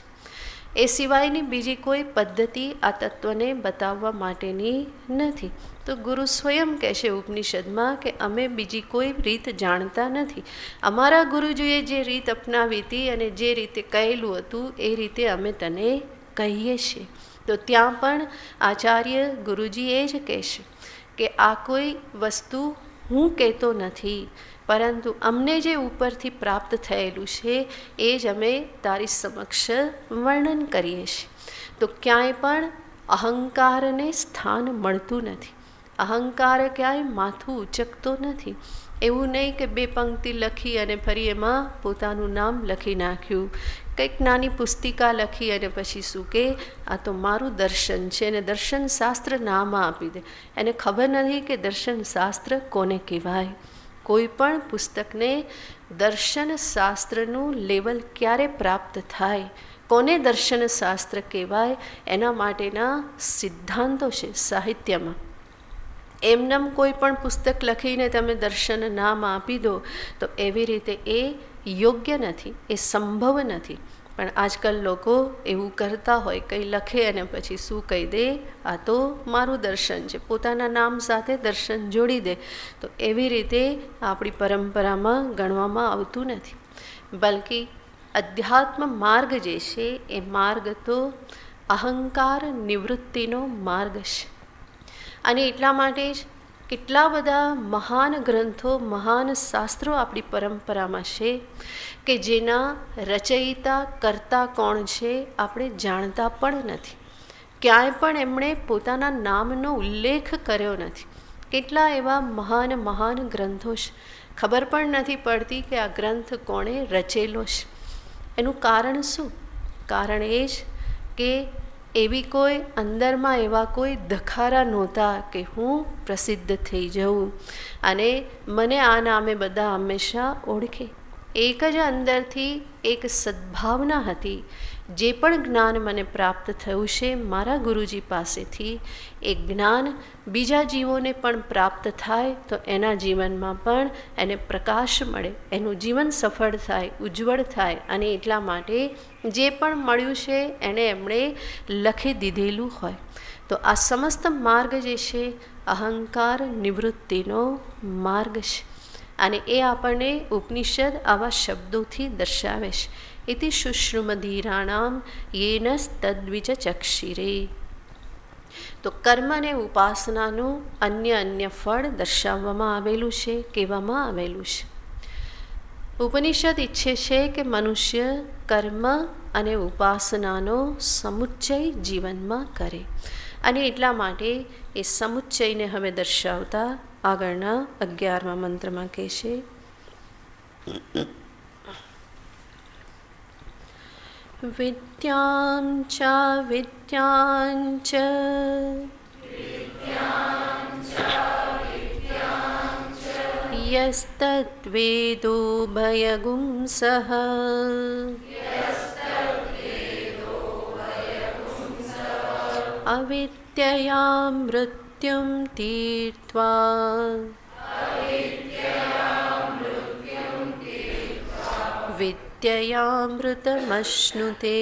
એ સિવાયની બીજી કોઈ પદ્ધતિ આ તત્વને બતાવવા માટેની નથી. તો ગુરુ સ્વયં કહેશે ઉપનિષદમાં કે અમે બીજી કોઈ રીત જાણતા નથી. અમારા ગુરુજીએ જે રીત અપનાવી હતી અને જે રીતે કહેલું હતું એ રીતે અમે તને કહીએ છીએ. તો ત્યાં પણ આચાર્ય ગુરુજી એ જ કહેશે કે આ કોઈ વસ્તુ હું કહેતો નથી, પરંતુ અમને જે ઉપરથી પ્રાપ્ત થયેલું છે એ જ અમે તારી સમક્ષ વર્ણન કરીએ છીએ. તો ક્યાંય પણ અહંકારને સ્થાન મળતું નથી. અહંકાર ક્યાંય માથું ઉચકતો નથી. એવું નહીં કે બે પંક્તિ લખી અને ફરી એમાં પોતાનું નામ લખી નાખ્યું, કંઈક નાની પુસ્તિકા લખી અને પછી શું કે આ તો મારું દર્શન છે અને દર્શન શાસ્ત્ર નામ આપી દે. એને ખબર નથી કે દર્શન શાસ્ત્ર કોને કહેવાય. કોઈ પણ પુસ્તકને દર્શન શાસ્ત્રનું લેવલ ક્યારે પ્રાપ્ત થાય, કોને દર્શન શાસ્ત્ર કહેવાય, એના માટેના સિદ્ધાંતો છે સાહિત્યમાં. એમનેમ કોઈ પણ પુસ્તક લખીને તમે દર્શન નામ આપી દો તો એવી રીતે એ યોગ્ય નથી, એ સંભવ નથી. પણ આજકાલ લોકો એવું કરતા હોય, કંઈ લખે અને પછી શું કહી દે, આ તો મારું દર્શન છે, પોતાના નામ સાથે દર્શન જોડી દે. તો એવી રીતે આપણી પરંપરામાં ગણવામાં આવતું નથી. બલકી અધ્યાત્મ માર્ગ જે છે એ માર્ગ તો અહંકાર નિવૃત્તિનો માર્ગ છે. અને એટલા માટે જ કેટલા બધા મહાન ગ્રંથો, મહાન શાસ્ત્રો આપણી પરંપરામાં છે કે જેના રચયિતા કરતા કોણ છે આપણે જાણતા પણ નથી. ક્યાંય પણ એમણે પોતાના નામનો ઉલ્લેખ કર્યો નથી. કેટલા એવા મહાન મહાન ગ્રંથો છે, ખબર પણ નથી પડતી કે આ ગ્રંથ કોણે રચેલો છે. એનું કારણ શું? કારણ એ જ કે એવી કોઈ અંદરમાં એવા કોઈ દખારા નહોતા કે હું પ્રસિદ્ધ થઈ જાઉં અને મને આ નામે બધા હંમેશા ઓળખે. એક જ અંદરથી એક સદ્ભાવના હતી. જે પણ જ્ઞાન મને પ્રાપ્ત થયું છે મારા ગુરુજી પાસેથી, એ જ્ઞાન બીજા જીવોને પણ પ્રાપ્ત થાય તો એના જીવનમાં પણ એને પ્રકાશ મળે, એનું જીવન સફળ થાય, ઉજ્જવળ થાય. અને એટલા માટે જે પણ મળ્યું છે એને એમણે લખી દીધેલું હોય. તો આ સમસ્ત માર્ગ જે છે અહંકાર નિવૃત્તિનો માર્ગ છે. અને એ આપણને ઉપનિષદ આવા શબ્દોથી દર્શાવે છે. ઇતિ શુશ્રુમધીરાણામ યેનસ્તદ્વિચચક્ષિરે. તો કર્મ અને ઉપાસનાનું અન્ય ફળ દર્શાવવામાં આવેલું છે, કહેવામાં આવેલું છે. ઉપનિષદ ઈચ્છે છે કે મનુષ્ય કર્મ અને ઉપાસનાનો સમુચ્ચય જીવનમાં કરે. અને એટલા માટે એ સમુચ્ચયને હવે દર્શાવતા આગળના 11મા મંત્રમાં કહે છે, વિદ્યાં ચ યસ્તદ્વેદો ભયગુંસઃ અવિદ્યયા મૃત્યુમ તીર્ત્વા વિદ્યયામૃતમશ્નુતે.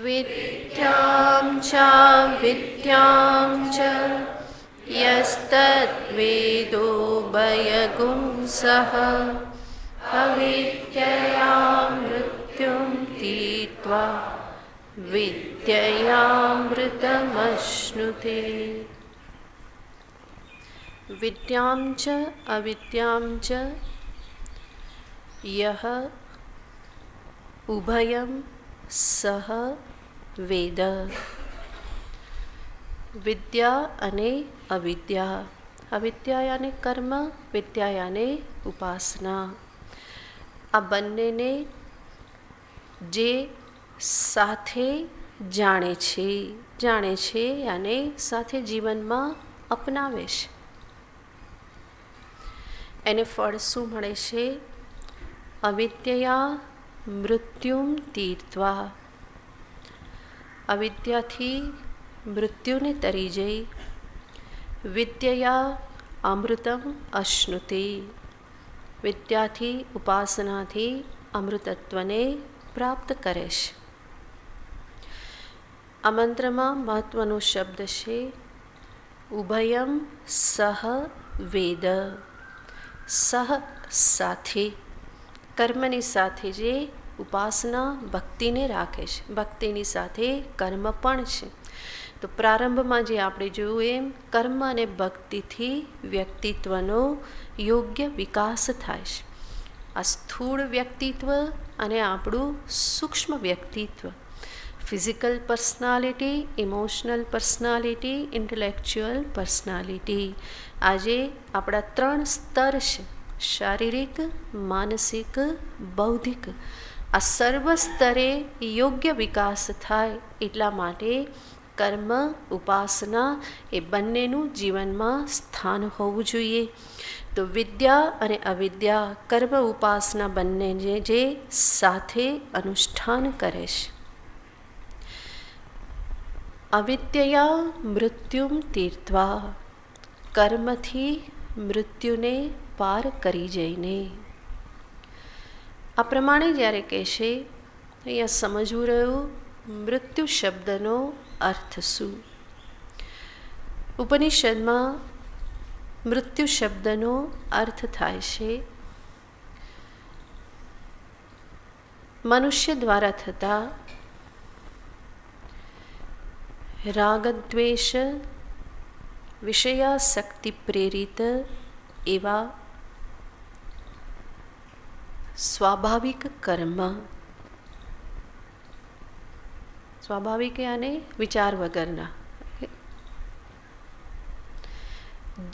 વિદ્યાં ચ યસ્તદ્વેદો ભયગુંસઃ અવિદ્યયા મૃત્યુમ તીર્ત્વા વિદ્યયામૃતમશ્નુતે. વિદ્યાં ચ અવિદ્યાં ચ યહ ઉભયં સહ વેદ. વિદ્યા અને અવિદ્યા, અવિદ્યા યાને કર્મ, વિદ્યા યાને ઉપાસના. આ બંનેને જે સાથે જાણે છે યાને સાથે જીવનમાં અપનાવે છે, એને ફળ શું મળે છે? અવિદ્યયા મૃત્યુમ તીર્ત્વા. અવિદ્યાથી મૃત્યુને તરી જઈ, વિદ્યયા અમૃતમ અશ્નુતિ. વિદ્યાથી, ઉપાસનાથી અમૃતત્વને પ્રાપ્ત કરે છે. આ મંત્રમાં મહત્વનો શબ્દ છે ઉભયમ સહ વેદ. સહ સાથે, કર્મની સાથે જે ઉપાસના ભક્તિને રાખે છે, ભક્તિની સાથે કર્મ પણ છે. તો પ્રારંભમાં જે આપણે જોયું એમ કર્મ અને ભક્તિથી વ્યક્તિત્વનો યોગ્ય વિકાસ થાય છે. આ સ્થૂળ વ્યક્તિત્વ અને આપણું સૂક્ષ્મ વ્યક્તિત્વ, physical personality, emotional personality, intellectual personality, આજે આપણા 3 સ્તર છે: શારીરિક, માનસિક, બૌદ્ધિક. આ સર્વ સ્તરે યોગ્ય વિકાસ થાય એટલા માટે કર્મ, ઉપાસના એ બંનેનું જીવનમાં સ્થાન હોવું જોઈએ. તો વિદ્યા અને અવિદ્યા, કર્મ ઉપાસના બંનેને જે સાથે અનુષ્ઠાન કરે છે. અવિદ્યયા મૃત્યુમ તીર્થવા, કર્મથી મૃત્યુને પાર કરી જઈને. આ પ્રમાણે જ્યારે કહેશે અહીંયા સમજવું રહ્યું મૃત્યુ શબ્દનો અર્થ શું. ઉપનિષદમાં મૃત્યુ શબ્દનો અર્થ થાય છે મનુષ્ય દ્વારા થતા રાગદ્વેષ વિષયાસક્તિ પ્રેરિત એવા સ્વાભાવિક કર્મ. સ્વાભાવિક અને વિચાર વગરના,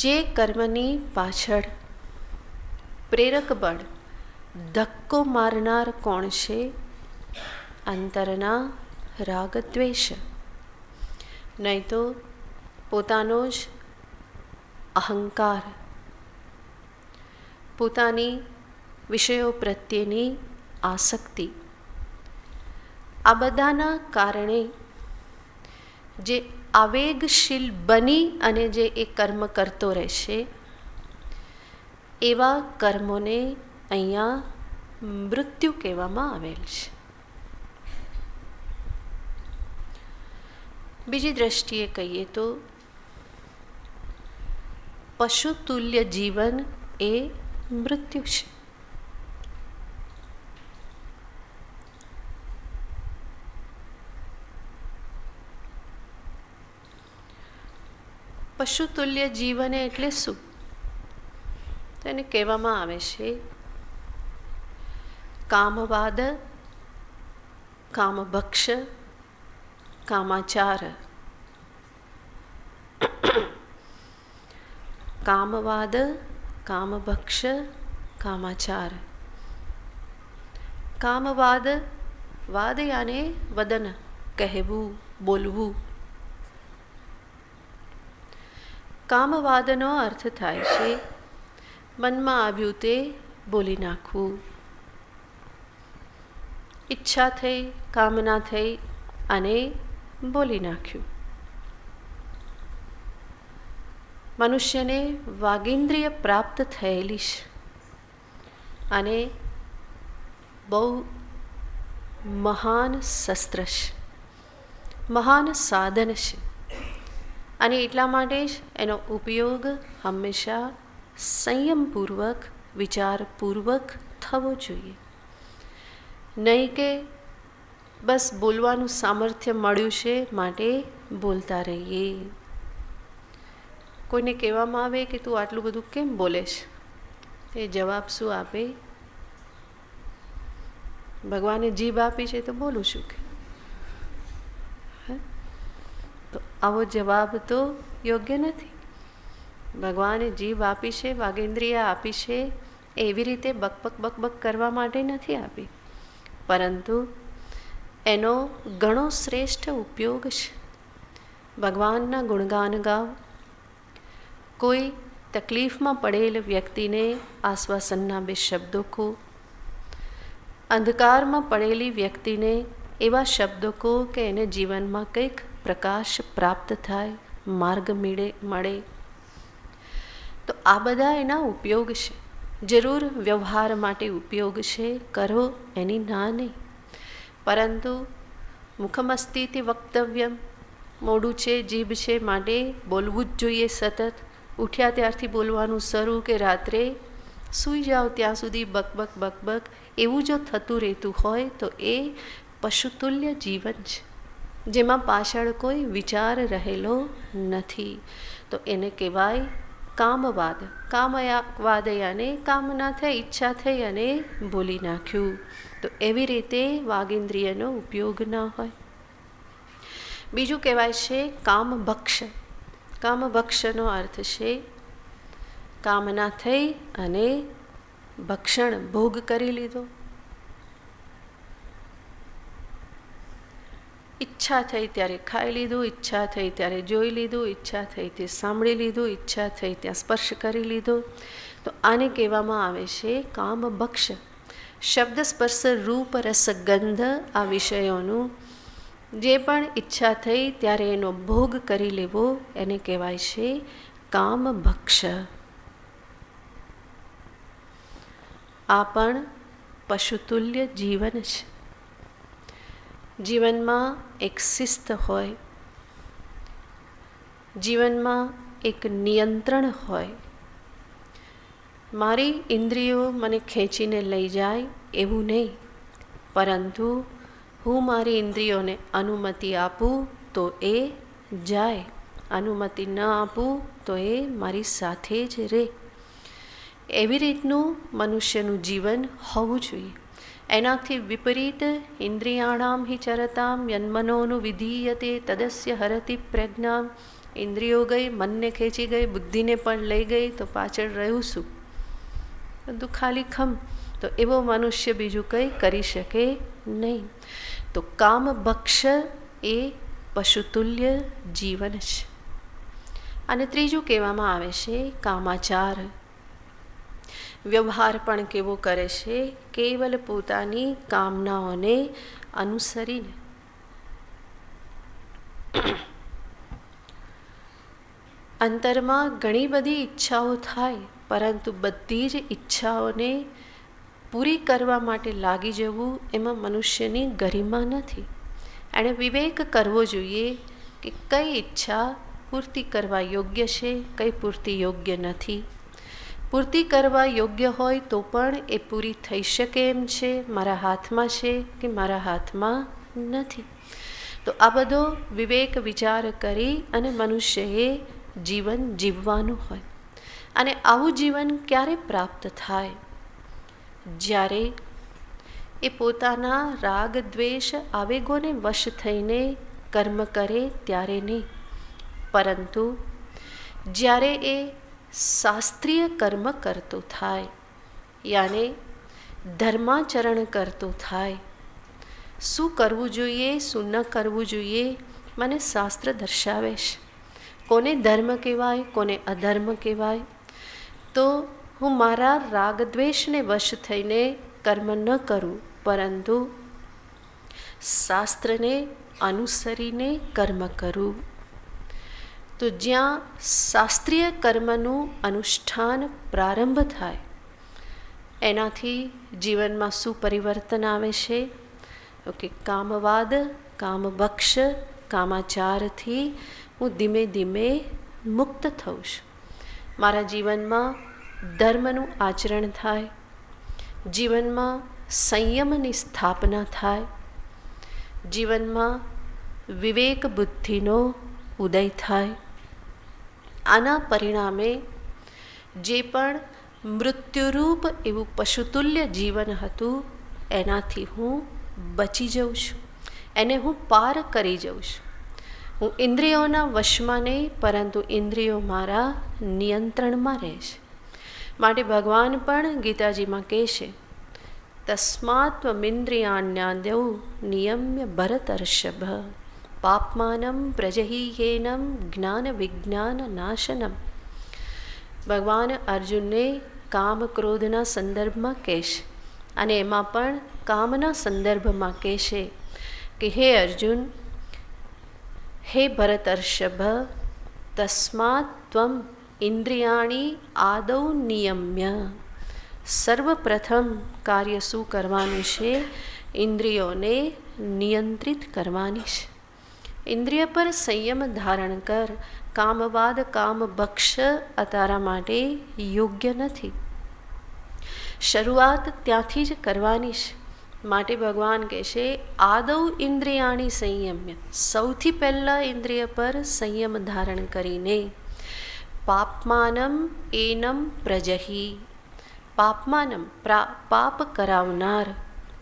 જે કર્મની પાછળ પ્રેરક બળ, ધક્કો મારનાર કોણ છે? અંતરના રાગદ્વેષ. નહીં તો પોતાનો જ અહંકાર, પોતાની વિષયો પ્રત્યેની આસક્તિ. આ બધાના કારણે જે આવેગશીલ બની અને જે એ કર્મ કરતો રહેશે, એવા કર્મોને અહીંયા મૃત્યુ કહેવામાં આવેલ છે. બીજી દ્રષ્ટિએ કહીએ તો પશુતુલ્ય જીવન એ મૃત્યુ છે. પશુતુલ્ય જીવન એટલે શું? તેને કહેવામાં આવે છે કામવાદ, કામભક્ષ, કામાચાર. કામવાદ, કામભક્ષ, કામાચાર. કામવાદ, વાદ યાને વદન, કહેવું, બોલવું. કામવાદનો અર્થ થાય છે મનમાં આવ્યું તે બોલી નાખવું. ઈચ્છા થઈ, કામના થઈ અને બોલી નાખ્યું. મનુષ્યને વાગીન્દ્રિય પ્રાપ્ત થયેલી છે અને બહુ મહાન શસ્ત્ર છે, મહાન સાધન છે. અને એટલા માટે જ એનો ઉપયોગ હંમેશા સંયમપૂર્વક, વિચારપૂર્વક થવો જોઈએ. નહીં કે બસ બોલવાનું સામર્થ્ય મળ્યું છે માટે બોલતા રહીએ. કોઈને કહેવામાં આવે કે તું આટલું બધું કેમ બોલે છે, એ જવાબ શું આપે? ભગવાને જીભ આપી છે તો બોલું છું કે. તો આવો જવાબ તો યોગ્ય નથી. ભગવાને જીભ આપી છે, વાગેન્દ્રિય આપી છે, એવી રીતે બકબક બકબક કરવા માટે નથી આપી, પરંતુ એનો ઘણો શ્રેષ્ઠ ઉપયોગ છે. ભગવાનના ગુણગાન ગાવ. કોઈ તકલીફમાં પડેલ વ્યક્તિને આશ્વાસનના 2 શબ્દો કહો. અંધકારમાં પડેલી વ્યક્તિને એવા શબ્દો કહો કે એને જીવનમાં કંઈક પ્રકાશ પ્રાપ્ત થાય, માર્ગ મળે. તો આ બધા એના ઉપયોગ છે. જરૂર વ્યવહાર માટે ઉપયોગ છે, કરો, એની ના નહીં. પરંતુ મુખમસ્તીથી વક્તવ્યમ, મોઢું છે, જીભ છે, માટે બોલવું જ જોઈએ સતત. ઉઠ્યા ત્યારથી બોલવાનું શરૂ કે રાત્રે સૂઈ જાઓ ત્યાં સુધી બકબક બકબક, એવું જો થતું રહેતું હોય તો એ પશુતુલ્ય જીવન છે, જેમાં પાછળ કોઈ વિચાર રહેલો નથી. તો એને કહેવાય કામવાદ. કામવાદ યાને કામના થઈ, ઈચ્છા થઈ અને બોલી નાખ્યું. તો એવી રીતે વાગિન્દ્રિયનો ઉપયોગ ના હોય. બીજું કહેવાય છે કામભક્ષ. કામભક્ષનો અર્થ છે કામના થઈ અને ભક્ષણ ભોગ કરી લીધો. ઈચ્છા થઈ ત્યારે ખાઈ લીધું, ઈચ્છા થઈ ત્યારે જોઈ લીધું, ઈચ્છા થઈ તે સાંભળી લીધું, ઈચ્છા થઈ ત્યાં સ્પર્શ કરી લીધો. તો આને કહેવામાં આવે છે કામભક્ષ. શબ્દ, સ્પર્શ, રૂપ, રસ, ગંધ આ વિષયોનું જે પણ ઈચ્છા થઈ ત્યારે એનો ભોગ કરી લેવો એને કહેવાય છે કામભક્ષ. આ પણ પશુતુલ્ય જીવન છે. જીવનમાં એક શિસ્ત હોય, જીવનમાં એક નિયંત્રણ હોય. મારી ઇન્દ્રિયો મને ખેંચીને લઈ જાય એવું નહીં, પરંતુ હું મારી ઇન્દ્રિયોને અનુમતિ આપું તો એ જાય, અનુમતિ ન આપું તો એ મારી સાથે જ રહે. એવી રીતનું મનુષ્યનું જીવન હોવું જોઈએ. એનાથી વિપરીત ઇન્દ્રિયાણામ હિ ચરતામ યન્મનોનું વિધીયતે તદસ્ય હરતિ પ્રજ્ઞામ. ઇન્દ્રિયો ગઈ, મનને ખેંચી ગઈ, બુદ્ધિને પણ લઈ ગઈ, તો પાછળ રહ્યું શું? બધું ખાલી ખમ. તો એવો મનુષ્ય બીજું કંઈ કરી શકે નહીં. તો કામભક્ષ એ પશુતુલ્ય જીવન છે. અને ત્રીજું કહેવામાં આવે છે કામાચાર. વ્યવહાર પણ કેવો કરે છે? કેવલ પોતાની કામનાઓને અનુસરીને. અંતરમાં ઘણી બધી ઈચ્છાઓ થાય, પરંતુ બધી જ ઈચ્છાઓને પૂરી કરવા માટે લાગી જવું એમાં મનુષ્યની ગરિમા નથી. એણે વિવેક કરવો જોઈએ કે કઈ ઈચ્છા પૂર્તિ કરવા યોગ્ય છે, કઈ પૂર્તિ યોગ્ય નથી. પૂર્તિ કરવા યોગ્ય હોય તો પણ એ પૂરી થઈ શકે એમ છે, મારા હાથમાં છે કે મારા હાથમાં નથી. તો આ બધો વિવેક વિચાર કરી અને મનુષ્યએ જીવન જીવવાનું હોય. અને આવું જીવન ક્યારે પ્રાપ્ત થાય? જ્યારે એ પોતાના રાગ, દ્વેષ, આવેગોને વશ થઈને કર્મ કરે ત્યારે નહીં, પરંતુ જ્યારે એ શાસ્ત્રીય કર્મ કરતો થાય, યાને ધર્માચરણ કરતો થાય. શું કરવું જોઈએ, શું ન કરવું જોઈએ, મને શાસ્ત્ર દર્શાવે છે. કોને ધર્મ કહેવાય, કોને અધર્મ કહેવાય. તો હું મારા રાગદ્વેષને વશ થઈને કર્મ ન કરું, પરંતુ શાસ્ત્રને અનુસરીને કર્મ કરું. તો જ્યાં શાસ્ત્રીય કર્મનું અનુષ્ઠાન પ્રારંભ થાય, એનાથી જીવનમાં શું પરિવર્તન આવે છે? ઓકે, કામવાદ, કામભક્ષ, કામાચારથી હું ધીમે ધીમે મુક્ત થઉં છું. મારા જીવનમાં ધર્મનું આચરણ થાય, જીવનમાં સંયમની સ્થાપના થાય, જીવનમાં વિવેક બુદ્ધિનો ઉદય થાય. આના પરિણામે જે પણ મૃત્યુરૂપ એવું પશુતુલ્ય જીવન હતું એનાથી હું બચી જઉં છું, એને હું પાર કરી જઉં છું. હું ઇન્દ્રિયોના વશમાં નહીં, પરંતુ ઇન્દ્રિયો મારા નિયંત્રણમાં રહે છે. માટે ભગવાન પણ ગીતાજીમાં કહે છે, તસ્માત્ત્વમિન્દ્રિયાણ્યાદૌ નિયમ્ય ભરતર્ષભ પાપમાનમ પ્રજહીયેનમ જ્ઞાન વિજ્ઞાન નાશનમ. ભગવાન અર્જુનને કામ ક્રોધના સંદર્ભમાં કહેશે, અને એમાં પણ કામના સંદર્ભમાં કહેશે કે હે અર્જુન, હે ભરતર્ષભ, તસ્માત્ ત્વમ ઇન્દ્રિયાણી આદૌ નિયમ્ય. સર્વપ્રથમ કાર્ય શું કરવાનું છે? ઇન્દ્રિયોને નિયંત્રિત કરવાની છે. ઇન્દ્રિય પર સંયમ ધારણ કર. કામવાદ કામ ભક્ષ આ તારા માટે યોગ્ય નથી. શરૂઆત ત્યાંથી જ કરવાની છે. માટે ભગવાન કહે છે આદૌ ઇન્દ્રિયાણી સંયમ્ય, સૌથી પહેલાં ઇન્દ્રિય પર સંયમ ધારણ કરીને પાપમાનમ એનમ પ્રજહી. પાપમાનમ પાપ કરાવનાર.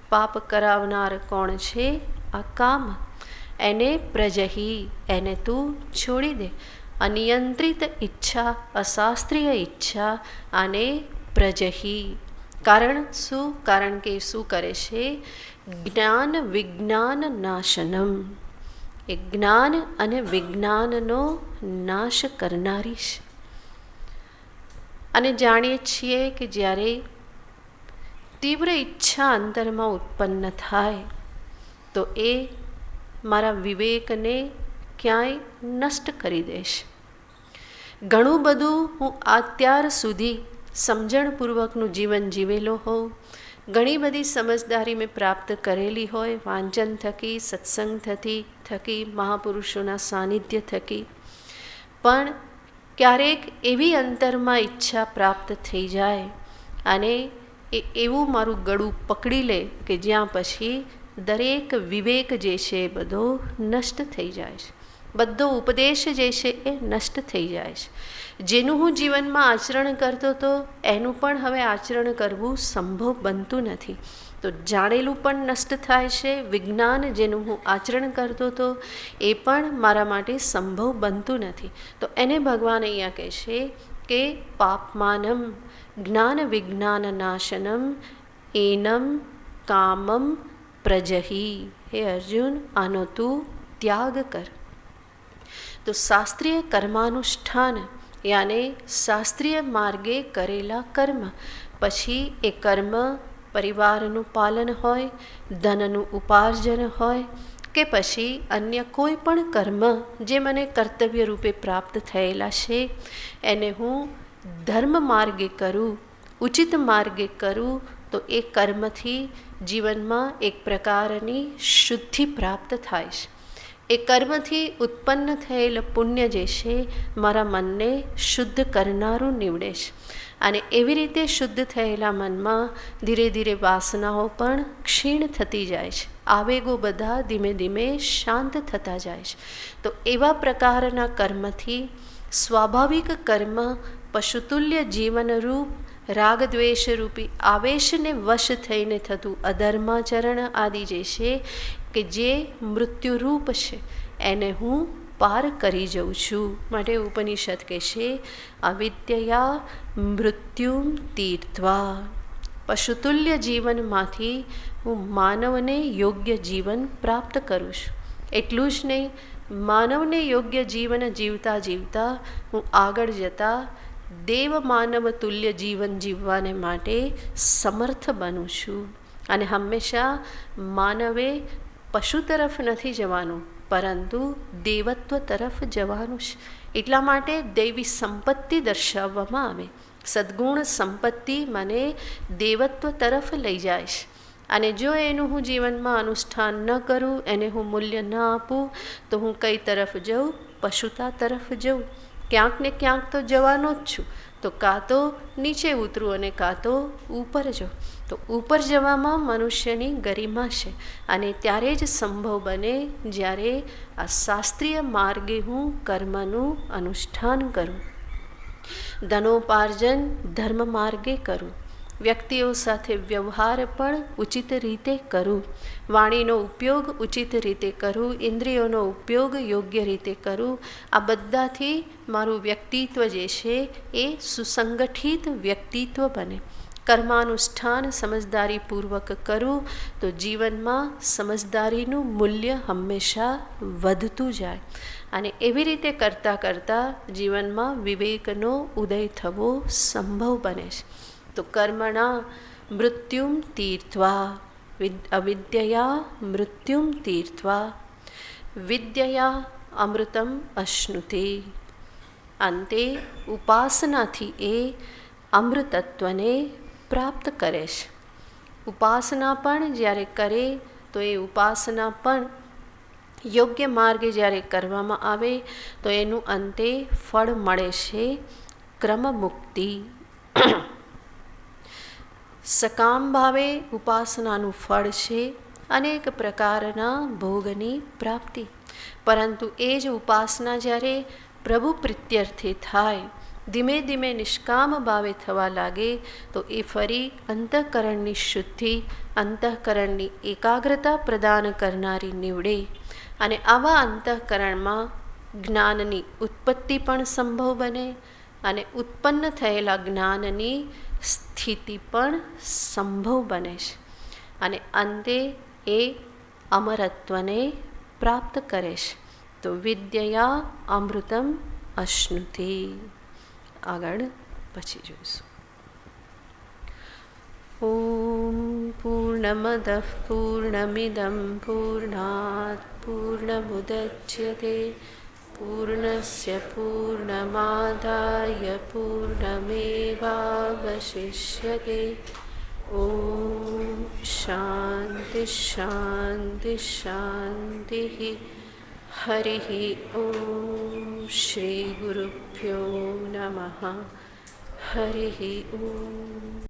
પાપ કરાવનાર કોણ છે? આ કામ. એને પ્રજહી, એને તું છોડી દે. અનિયંત્રિત ઈચ્છા, અશાસ્ત્રીય ઈચ્છા અને પ્રજહી. કારણ શું? કારણ કે શું કરે છે? જ્ઞાન વિજ્ઞાન નાશનમ. એ જ્ઞાન અને વિજ્ઞાનનો નાશ કરનારી છે. અને જાણીએ છીએ કે જ્યારે તીવ્ર ઈચ્છા અંતરમાં ઉત્પન્ન થાય તો એ મારા વિવેકને ક્યાંય નષ્ટ કરી દેશે. ઘણું બધું હું અત્યાર સુધી સમજણપૂર્વકનું જીવન જીવેલો હોઉં, ઘણી બધી સમજદારી મેં પ્રાપ્ત કરેલી હોય વાંચન થકી, સત્સંગ થકી, મહાપુરુષોના સાનિધ્ય થકી, પણ ક્યારેક એવી અંતરમાં ઈચ્છા પ્રાપ્ત થઈ જાય અને એ એવું મારું ગળું પકડી લે કે જ્યાં પછી દરેક વિવેક જે છે એ બધો નષ્ટ થઈ જાય છે. બધો ઉપદેશ જે છે એ નષ્ટ થઈ જાય છે. જેનું હું જીવનમાં આચરણ કરતો હતો એનું પણ હવે આચરણ કરવું સંભવ બનતું નથી. તો જાણેલું પણ નષ્ટ થાય છે. વિજ્ઞાન જેનું હું આચરણ કરતો હતો એ પણ મારા માટે સંભવ બનતું નથી. તો એને ભગવાન અહીંયા કહે છે કે પાપમાનમ જ્ઞાન વિજ્ઞાન નાશનમ એનમ કામમ પ્રજહી. હે અર્જુન, આનો તું ત્યાગ કર. તો શાસ્ત્રીય કર્માનુષ્ઠાન યાને શાસ્ત્રીય માર્ગે કરેલા કર્મ, પછી એ કર્મ પરિવારનું પાલન હોય, ધનનું ઉપાર્જન હોય કે પછી અન્ય કોઈ પણ કર્મ જે મને કર્તવ્ય રૂપે પ્રાપ્ત થયેલા છે એને હું ધર્મ માર્ગે કરું, ઉચિત માર્ગે કરું, તો એ કર્મથી જીવનમાં એક પ્રકારની શુદ્ધિ પ્રાપ્ત થાય છે. એ કર્મથી ઉત્પન્ન થયેલ પુણ્ય જે છે મારા મનને શુદ્ધ કરનારું નીવડે છે. અને એવી રીતે શુદ્ધ થયેલા મનમાં ધીરે ધીરે વાસનાઓ પણ ક્ષીણ થતી જાય છે. આવેગો બધા ધીમે ધીમે શાંત થતા જાય છે. તો એવા પ્રકારના કર્મથી સ્વાભાવિક કર્મ પશુતુલ્ય જીવનરૂપ રાગદ્વેષરૂપી આવેશને વશ થઈને થતું અધર્માચરણ આદિ જે છે કે જે મૃત્યુરૂપ છે એને હું પાર કરી જઉં છું. માટે ઉપનિષદ કહે છે અવિદ્યયા મૃત્યુમ તીર્થવા. પશુતુલ્ય જીવનમાંથી હું માનવને યોગ્ય જીવન પ્રાપ્ત કરું છું. એટલું જ નહીં, માનવને યોગ્ય જીવન જીવતા જીવતા હું આગળ જતા દેવ માનવ તુલ્ય જીવન જીવવાને માટે સમર્થ બનું છું. અને હંમેશા માનવે પશુ તરફ નથી જવાનું, પરંતુ દેવત્વ તરફ જવાનું છે. એટલા માટે દૈવી સંપત્તિ દર્શાવવામાં આવે. સદ્ગુણ સંપત્તિ મને દેવત્વ તરફ લઈ જાય છે. અને જો એનું હું જીવનમાં અનુષ્ઠાન ન કરું, એને હું મૂલ્ય ન આપું, તો હું કઈ તરફ જઉં? પશુતા તરફ જઉં. ક્યાંક ને ક્યાંક તો જવાનો જ છું. તો કાં તો નીચે ઉતરું અને કાં તો ઉપર જાઉં. તો ઉપર જવામાં મનુષ્યની ગરિમા છે. અને ત્યારે જ સંભવ બને જ્યારે આ શાસ્ત્રીય માર્ગે હું કર્મનું અનુષ્ઠાન કરું, ધનોપાર્જન ધર્મ માર્ગે કરું, વ્યક્તિઓ સાથે વ્યવહાર પણ ઉચિત રીતે કરું, વાણીનો ઉપયોગ ઉચિત રીતે કરું, ઇન્દ્રિયોનો ઉપયોગ યોગ્ય રીતે કરું. આ બધાથી મારું વ્યક્તિત્વ જે છે એ સુસંગઠિત વ્યક્તિત્વ બને. કર્માનુષ્ઠાન સમજદારીપૂર્વક કરું તો જીવનમાં સમજદારીનું મૂલ્ય હંમેશા વધતું જાય. અને એવી રીતે કરતાં કરતાં જીવનમાં વિવેકનો ઉદય થવો સંભવ બને છે. તો કર્મણા મૃત્યુમ તીર્થવા, અવિદ્યયા મૃત્યુમ તીર્થવા, વિદ્યયા અમૃતમ અશ્નુતે. અંતે ઉપાસનાથી એ અમૃતત્વને પ્રાપ્ત કરે છે. ઉપાસના પણ જ્યારે કરે તો એ ઉપાસના પણ યોગ્ય માર્ગે જ્યારે કરવામાં આવે તો એનું અંતે ફળ મળે છે ક્રમમુક્તિ. સકામ ભાવે ઉપાસનાનું ફળ છે અનેક પ્રકારના ભોગની પ્રાપ્તિ. પરંતુ એ જ ઉપાસના જ્યારે પ્રભુ પ્રીત્યર્થે થાય, ધીમે ધીમે નિષ્કામ ભાવે થવા લાગે તો એ ફરી અંતઃકરણની શુદ્ધિ, અંતઃકરણની એકાગ્રતા પ્રદાન કરનારી નીવડે. અને આવા અંતઃકરણમાં જ્ઞાનની ઉત્પત્તિ પણ સંભવ બને અને ઉત્પન્ન થયેલા જ્ઞાનની સ્થિતિ પણ સંભવ બને છે. અને અંતે એ અમરત્વને પ્રાપ્ત કરે છે. તો વિદ્યયા અમૃતમ અશ્નુતિ. આગળ પછી જોઈશું. ઓમ પૂર્ણમદ પૂર્ણમિદં પૂર્ણાત પૂર્ણમુદચ્યતે પૂર્ણસ્ય પૂર્ણમાદાય પૂર્ણમેવાવશિષ્યતે. ઓમ શાંતિ શાંતિ શાંતિ. હરિ ઓમ. શ્રી ગુરુભ્યો નમઃ. હરિ ઓમ.